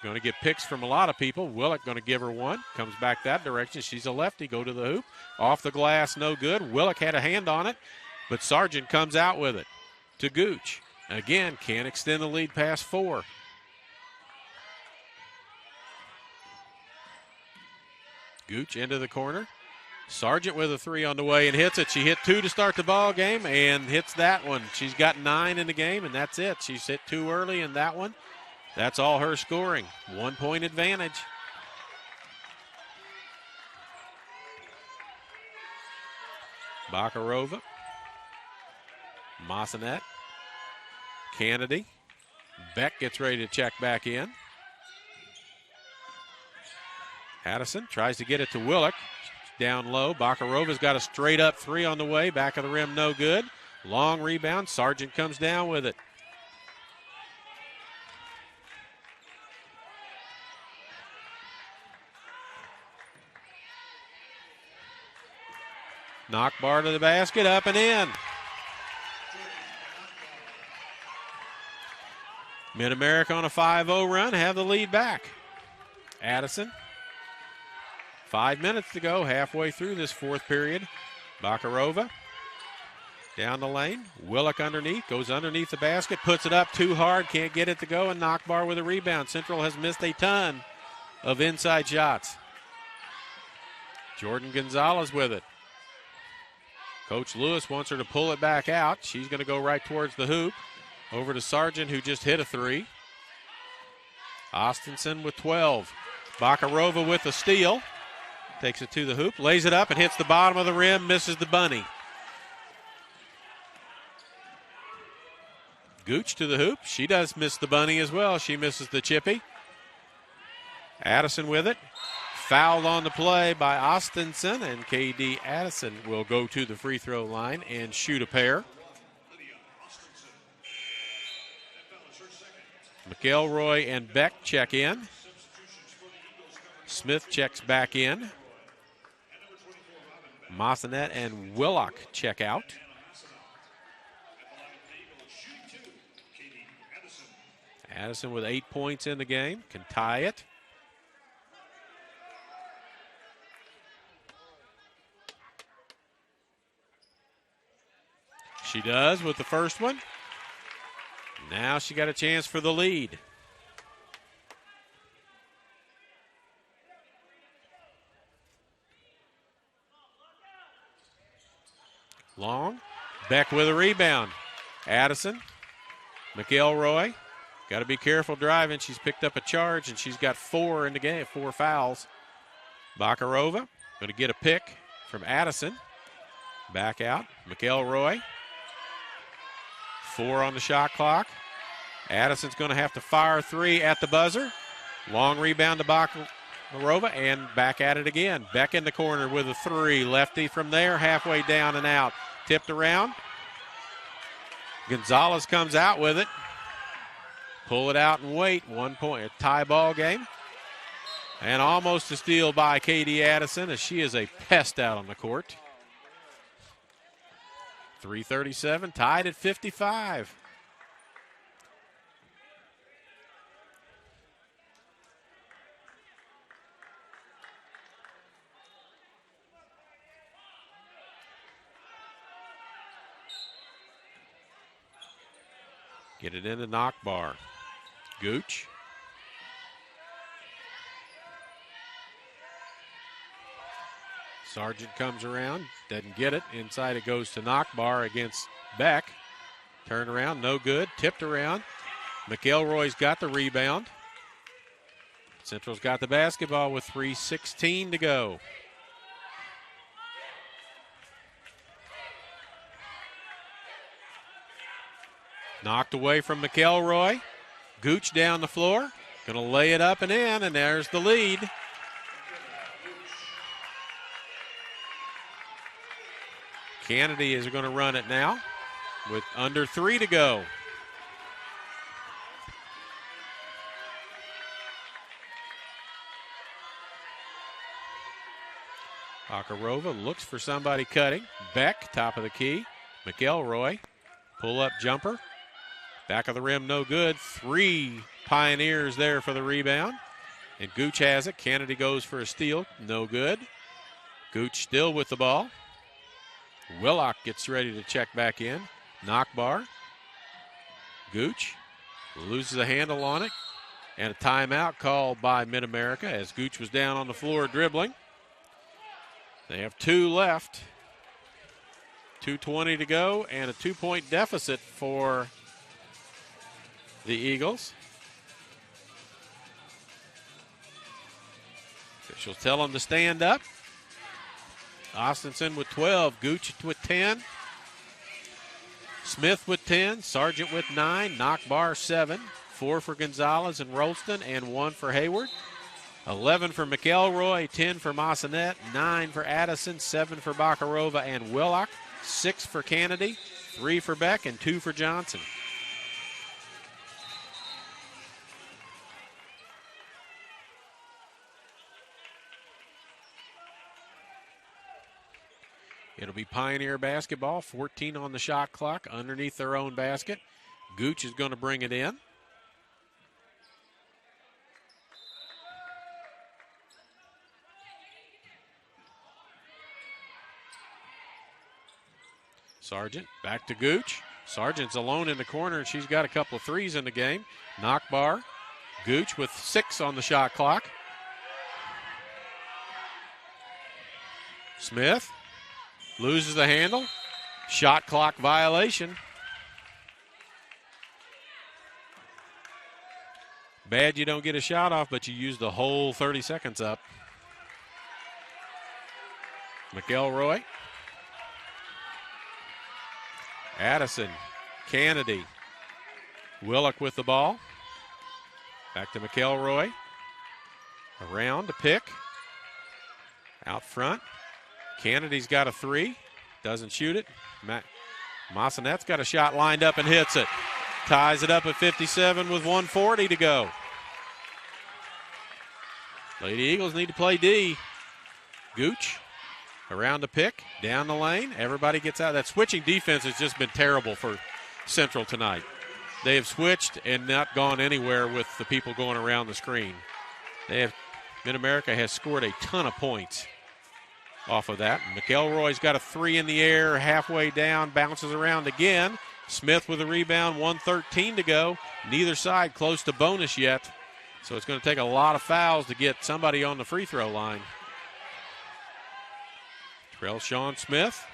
going to get picks from a lot of people. Willock going to give her one. Comes back that direction. She's a lefty. Go to the hoop. Off the glass, no good. Willock had a hand on it, but Sargent comes out with it to Gooch. Again, can't extend the lead past 4. Gooch into the corner. Sargent with a 3 on the way and hits it. She hit 2 to start the ball game and hits that one. She's got 9 in the game, and that's it. She's hit 2 early in that one. That's all her scoring. 1-point advantage. Bakarova. Massenat. Kennedy. Beck gets ready to check back in. Addison tries to get it to Willock. Down low. Bakarova's got a straight up 3 on the way. Back of the rim, no good. Long rebound. Sargent comes down with it. Knockbar to the basket, up and in. MidAmerica on a 5-0 run, have the lead back. Addison. 5 minutes to go, halfway through this fourth period. Bakarova down the lane. Willock underneath, goes underneath the basket, puts it up too hard, can't get it to go, and Knockbar with a rebound. Central has missed a ton of inside shots. Jordan Gonzalez with it. Coach Lewis wants her to pull it back out. She's going to go right towards the hoop. Over to Sargent, who just hit a 3. Austinson with 12. Bakarova with the steal. Takes it to the hoop, lays it up, and hits the bottom of the rim, misses the bunny. Gooch to the hoop. She does miss the bunny as well. She misses the chippy. Addison with it. Fouled on the play by Austinson, and KD Addison will go to the free throw line and shoot a pair. McElroy and Beck check in. Smith checks back in. Massanet and Willock check out. Addison with 8 points in the game, can tie it. She does with the first one. Now she got a chance for the lead. Long. Beck with a rebound. Addison. McElroy. Got to be careful driving. She's picked up a charge, and she's got 4 in the game, 4 fouls. Bakarova going to get a pick from Addison. Back out. McElroy. 4 on the shot clock. Addison's going to have to fire 3 at the buzzer. Long rebound to Bakarova, and back at it again. Beck in the corner with a 3. Lefty from there, halfway down and out. Tipped around. Gonzalez comes out with it. Pull it out and wait. 1 point. A tie ball game. And almost a steal by Katie Addison, as she is a pest out on the court. 3:37, tied at 55. Get it into Knockbar. Gooch. Sargent comes around, doesn't get it. Inside it goes to Knockbar against Beck. Turn around, no good. Tipped around. McElroy's got the rebound. Central's got the basketball with 3:16 to go. Knocked away from McElroy. Gooch down the floor. Going to lay it up and in, and there's the lead. Kennedy is going to run it now with under 3 to go. Bakarova looks for somebody cutting. Beck, top of the key. McElroy, pull-up jumper. Back of the rim, no good. 3 Pioneers there for the rebound. And Gooch has it. Kennedy goes for a steal. No good. Gooch still with the ball. Willock gets ready to check back in. Knockbar. Gooch loses a handle on it. And a timeout called by MidAmerica as Gooch was down on the floor dribbling. They have 2 left. 2:20 to go and a 2-point deficit for the Eagles. Officials tell them to stand up. Austinson with 12, Gooch with 10. Smith with 10, Sargent with 9, Knockbar 7, 4 for Gonzalez and Rolston, and 1 for Hayward. 11 for McElroy, 10 for Massanet, 9 for Addison, 7 for Bakarova and Willock, 6 for Kennedy, 3 for Beck, and 2 for Johnson. It'll be Pioneer basketball, 14 on the shot clock, underneath their own basket. Gooch is going to bring it in. Sargent back to Gooch. Sargent's alone in the corner, and she's got a couple of threes in the game. Knockbar. Gooch with 6 on the shot clock. Smith loses the handle. Shot clock violation. Bad you don't get a shot off, but you use the whole 30 seconds up. McElroy. Addison. Kennedy. Willock with the ball. Back to McElroy. Around to pick. Out front. Kennedy's got a 3. Doesn't shoot it. Massanet's got a shot lined up and hits it. ties it up at 57 with 1:40 to go. Lady Eagles need to play D. Gooch around the pick, down the lane. Everybody gets out. That switching defense has just been terrible for Central tonight. They have switched and not gone anywhere with the people going around the screen. MidAmerica has scored a ton of points off of that. McElroy's got a 3 in the air, halfway down, bounces around again. Smith with a rebound, 1:13 to go. Neither side close to bonus yet. So it's going to take a lot of fouls to get somebody on the free throw line. Trell Sean Smith,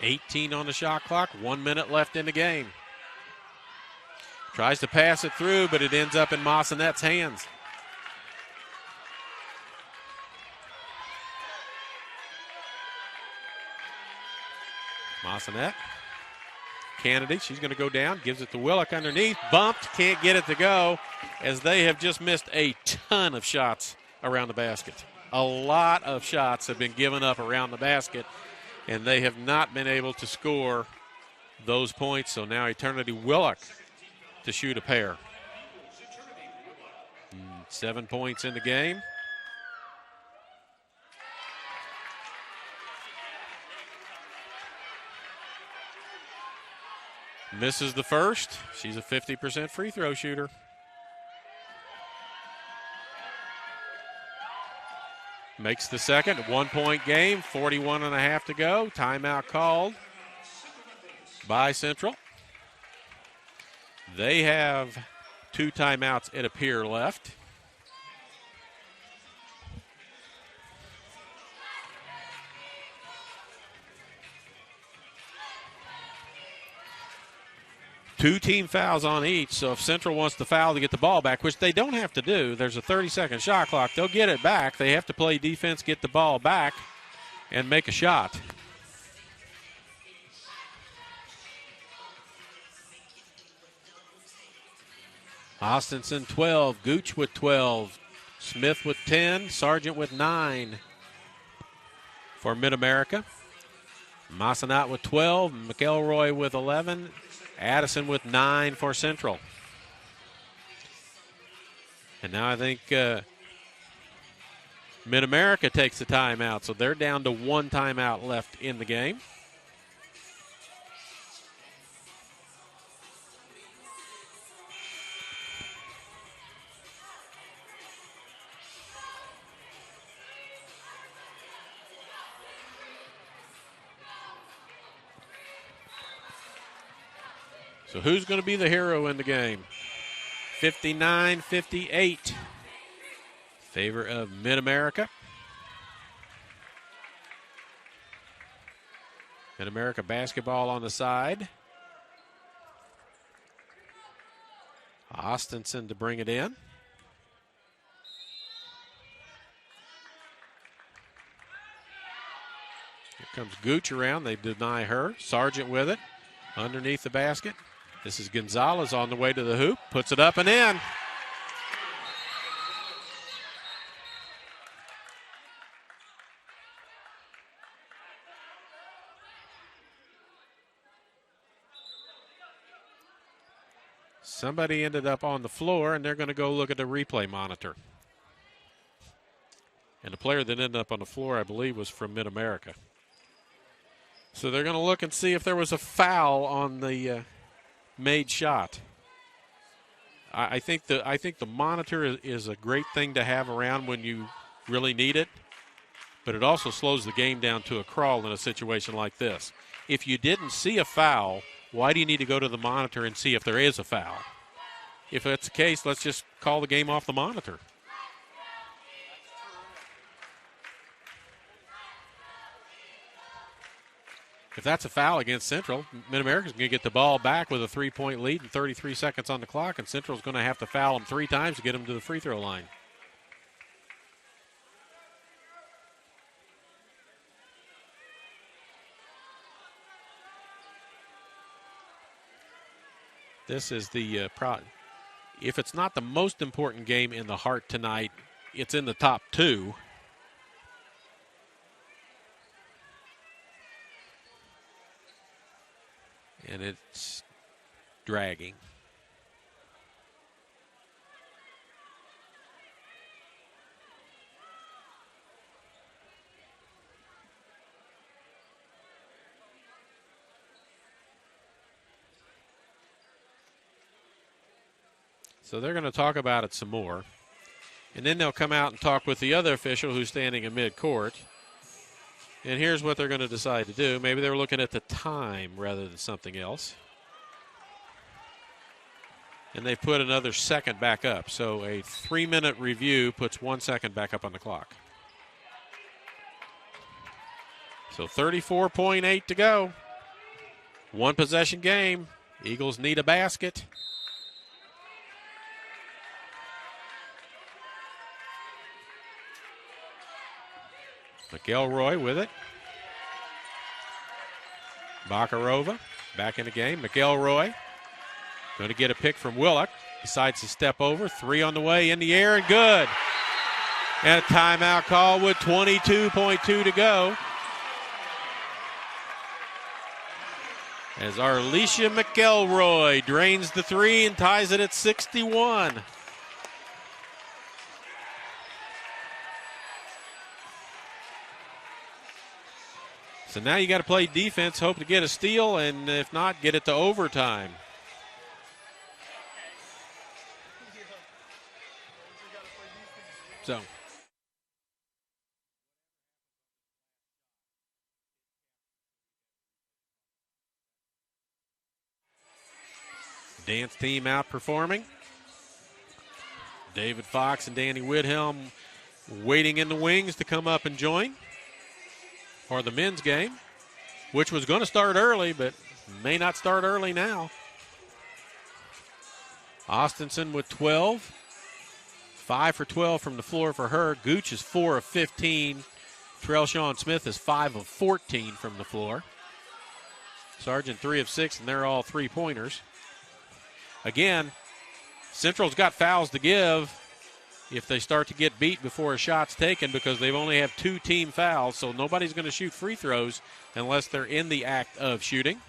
18 on the shot clock, 1 minute left in the game. Tries to pass it through, but it ends up in Massanette's hands. Massanette, Kennedy, she's going to go down, gives it to Willock underneath, bumped, can't get it to go, as they have just missed a ton of shots around the basket. A lot of shots have been given up around the basket, and they have not been able to score those points. So now Eternity Willock to shoot a pair. 7 points in the game. Misses the first. She's a 50% free throw shooter. Makes the second, 1 point game, 41.5 to go. Timeout called by Central. They have 2 timeouts, it appears, left. Two team fouls on each, so if Central wants to foul to get the ball back, which they don't have to do, there's a 30-second shot clock. They'll get it back. They have to play defense, get the ball back, and make a shot. Austinson 12, Gooch with 12, Smith with 10, Sargent with 9 for MidAmerica. Massanat with 12, McElroy with 11, Addison with 9 for Central. And now I think MidAmerica takes the timeout, so they're down to 1 timeout left in the game. So who's going to be the hero in the game? 59-58. Favor of MidAmerica. MidAmerica basketball on the side. Austinson to bring it in. Here comes Gooch around. They deny her. Sargent with it. Underneath the basket. This is Gonzalez on the way to the hoop. Puts it up and in. Somebody ended up on the floor, and they're going to go look at the replay monitor. And the player that ended up on the floor, I believe, was from MidAmerica. So they're going to look and see if there was a foul on the made shot. I think the monitor is a great thing to have around when you really need it, but it also slows the game down to a crawl in a situation like this. If you didn't see a foul, why do you need to go to the monitor and see if there is a foul? If that's the case, let's just call the game off the monitor. If that's a foul against Central, MidAmerica's going to get the ball back with a 3-point lead and 33 seconds on the clock, and Central's going to have to foul them 3 times to get them to the free throw line. This is the if it's not the most important game in the Heart tonight, it's in the top 2. And it's dragging. So they're going to talk about it some more. And then they'll come out and talk with the other official who's standing in midcourt. And here's what they're going to decide to do. Maybe they were looking at the time rather than something else. And they put another second back up. So a 3-minute review puts 1 second back up on the clock. So 34.8 to go. One possession game. Eagles need a basket. McElroy with it. Bakarova back in the game. McElroy going to get a pick from Willock. Decides to step over. 3 on the way, in the air, and good. And a timeout call with 22.2 to go. As Arlesia McElroy drains the 3 and ties it at 61. So now you got to play defense, hope to get a steal, and if not, get it to overtime. So dance team outperforming. David Fox and Danny Whithelm waiting in the wings to come up and join for the men's game, which was going to start early, but may not start early now. Austinson with 12. 5 for 12 from the floor for her. Gooch is 4 of 15. Trellshawn Smith is 5 of 14 from the floor. Sargent 3 of 6, and they're all three-pointers. Again, Central's got fouls to give if they start to get beat before a shot's taken, because they've only have 2 team fouls, so nobody's going to shoot free throws unless they're in the act of shooting.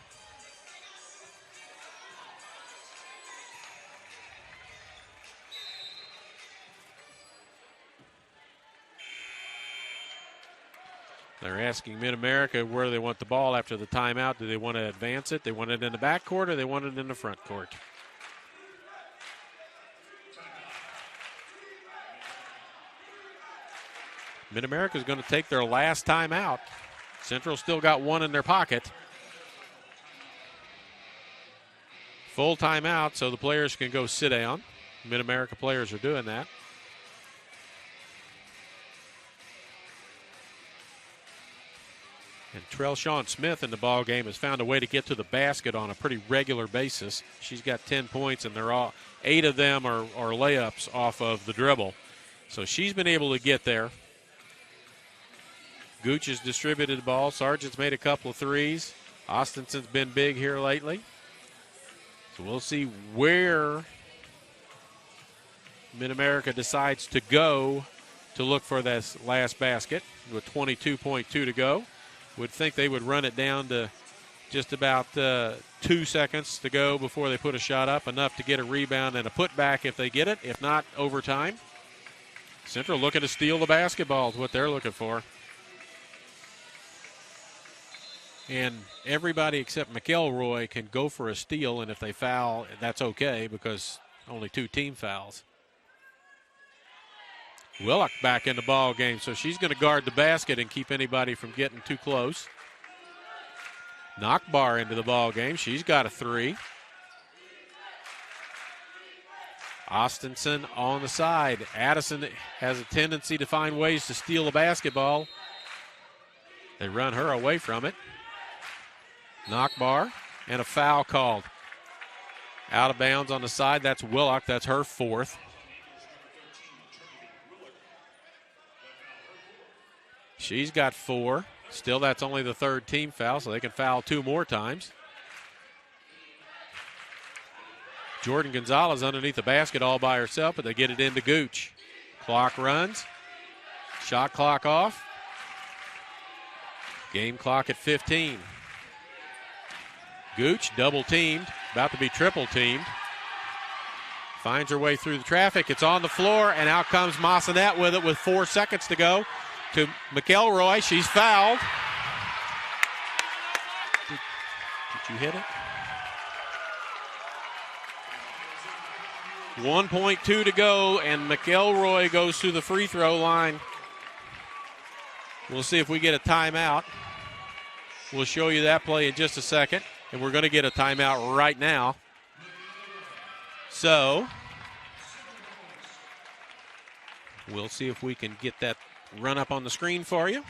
They're asking MidAmerica where they want the ball after the timeout. Do they want to advance it? They want it in the backcourt, or they want it in the front court? MidAmerica is going to take their last timeout. Central still got one in their pocket. Full timeout, so the players can go sit down. MidAmerica players are doing that. And Trellshawn Smith in the ball game has found a way to get to the basket on a pretty regular basis. She's got 10 points, and they're all 8 of them are layups off of the dribble. So she's been able to get there. Gooch has distributed the ball. Sargent's made a couple of threes. Austinson's been big here lately. So we'll see where MidAmerica decides to go to look for this last basket with 22.2 to go. Would think they would run it down to just about 2 seconds to go before they put a shot up, enough to get a rebound and a putback if they get it. If not, overtime. Central looking to steal the basketball is what they're looking for. And everybody except McElroy can go for a steal, and if they foul, that's okay because only 2 team fouls. Willock back in the ball game, so she's going to guard the basket and keep anybody from getting too close. Knockbar into the ball game. She's got a 3. Austinson on the side. Addison has a tendency to find ways to steal the basketball. They run her away from it. Knockbar and a foul called. Out of bounds on the side. That's Willock. That's her 4th. She's got 4. Still, that's only the 3rd team foul, so they can foul 2 more times. Jordan Gonzalez underneath the basket all by herself, but they get it into Gooch. Clock runs. Shot clock off. Game clock at 15. Gooch double teamed. about to be triple teamed. Finds her way through the traffic. It's on the floor, and out comes Massanet with it with 4 seconds to go to McElroy. She's fouled. Did you hit it? 1.2 to go, and McElroy goes to the free throw line. We'll see if we get a timeout. We'll show you that play in just a second, and we're going to get a timeout right now. So we'll see if we can get that run up on the screen for you.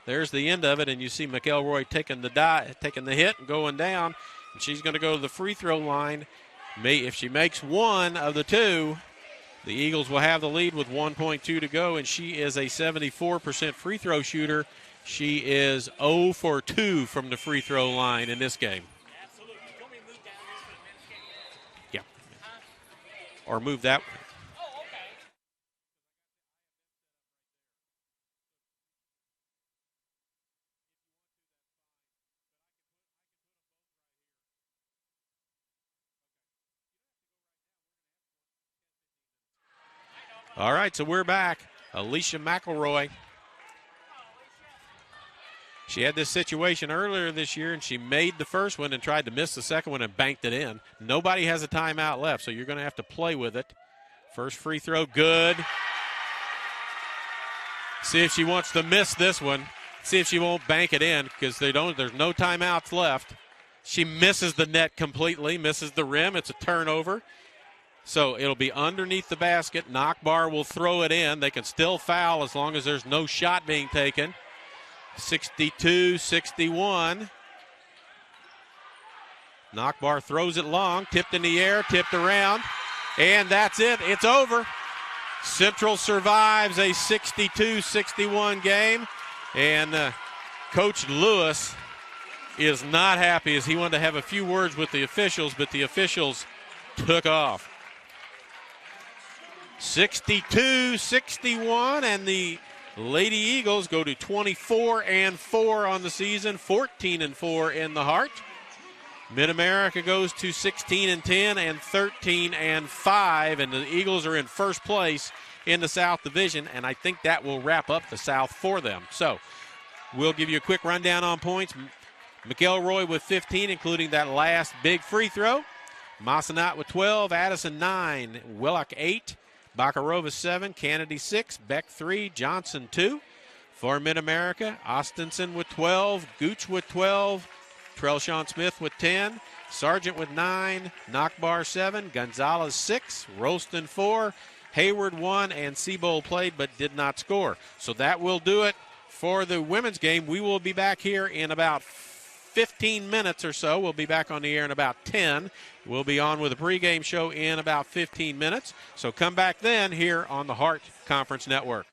There's the end of it, and you see McElroy taking the hit and going down, and she's going to go to the free throw line. If she makes one of the two, the Eagles will have the lead with 1.2 to go, and she is a 74% free throw shooter. She is 0 for 2 from the free throw line in this game. Absolutely. Can we move down this for the men's game? Yeah. Or move that. Oh, okay. All right, so we're back. Alicia McElroy. She had this situation earlier this year, and she made the first one and tried to miss the second one and banked it in. Nobody has a timeout left, so you're going to have to play with it. First free throw, good. See if she wants to miss this one. See if she won't bank it in, because there's no timeouts left. She misses the net completely, misses the rim. It's a turnover. So it'll be underneath the basket. Knockbar will throw it in. They can still foul as long as there's no shot being taken. 62-61. Knockbar throws it long, tipped in the air, tipped around, and that's it. It's over. Central survives a 62-61 game, and Coach Lewis is not happy, as he wanted to have a few words with the officials, but the officials took off. 62-61, and the Lady Eagles go to 24-4 on the season, 14-4 in the heart. MidAmerica goes to 16-10 and 13-5, and the Eagles are in first place in the South Division, and I think that will wrap up the South for them. So we'll give you a quick rundown on points. McElroy with 15, including that last big free throw. Massanet with 12, Addison 9, Willock 8, Bakarova 7, Kennedy 6, Beck 3, Johnson 2. For MidAmerica, Austinson with 12, Gooch with 12, Trelshawn Smith with 10, Sargent with 9, Knockbar 7, Gonzalez 6, Rolston 4, Hayward 1, and Seabold played but did not score. So that will do it for the women's game. We will be back here in about 15 minutes or so. We'll be back on the air in about 10. We'll be on with a pregame show in about 15 minutes. So come back then here on the Hart Conference Network.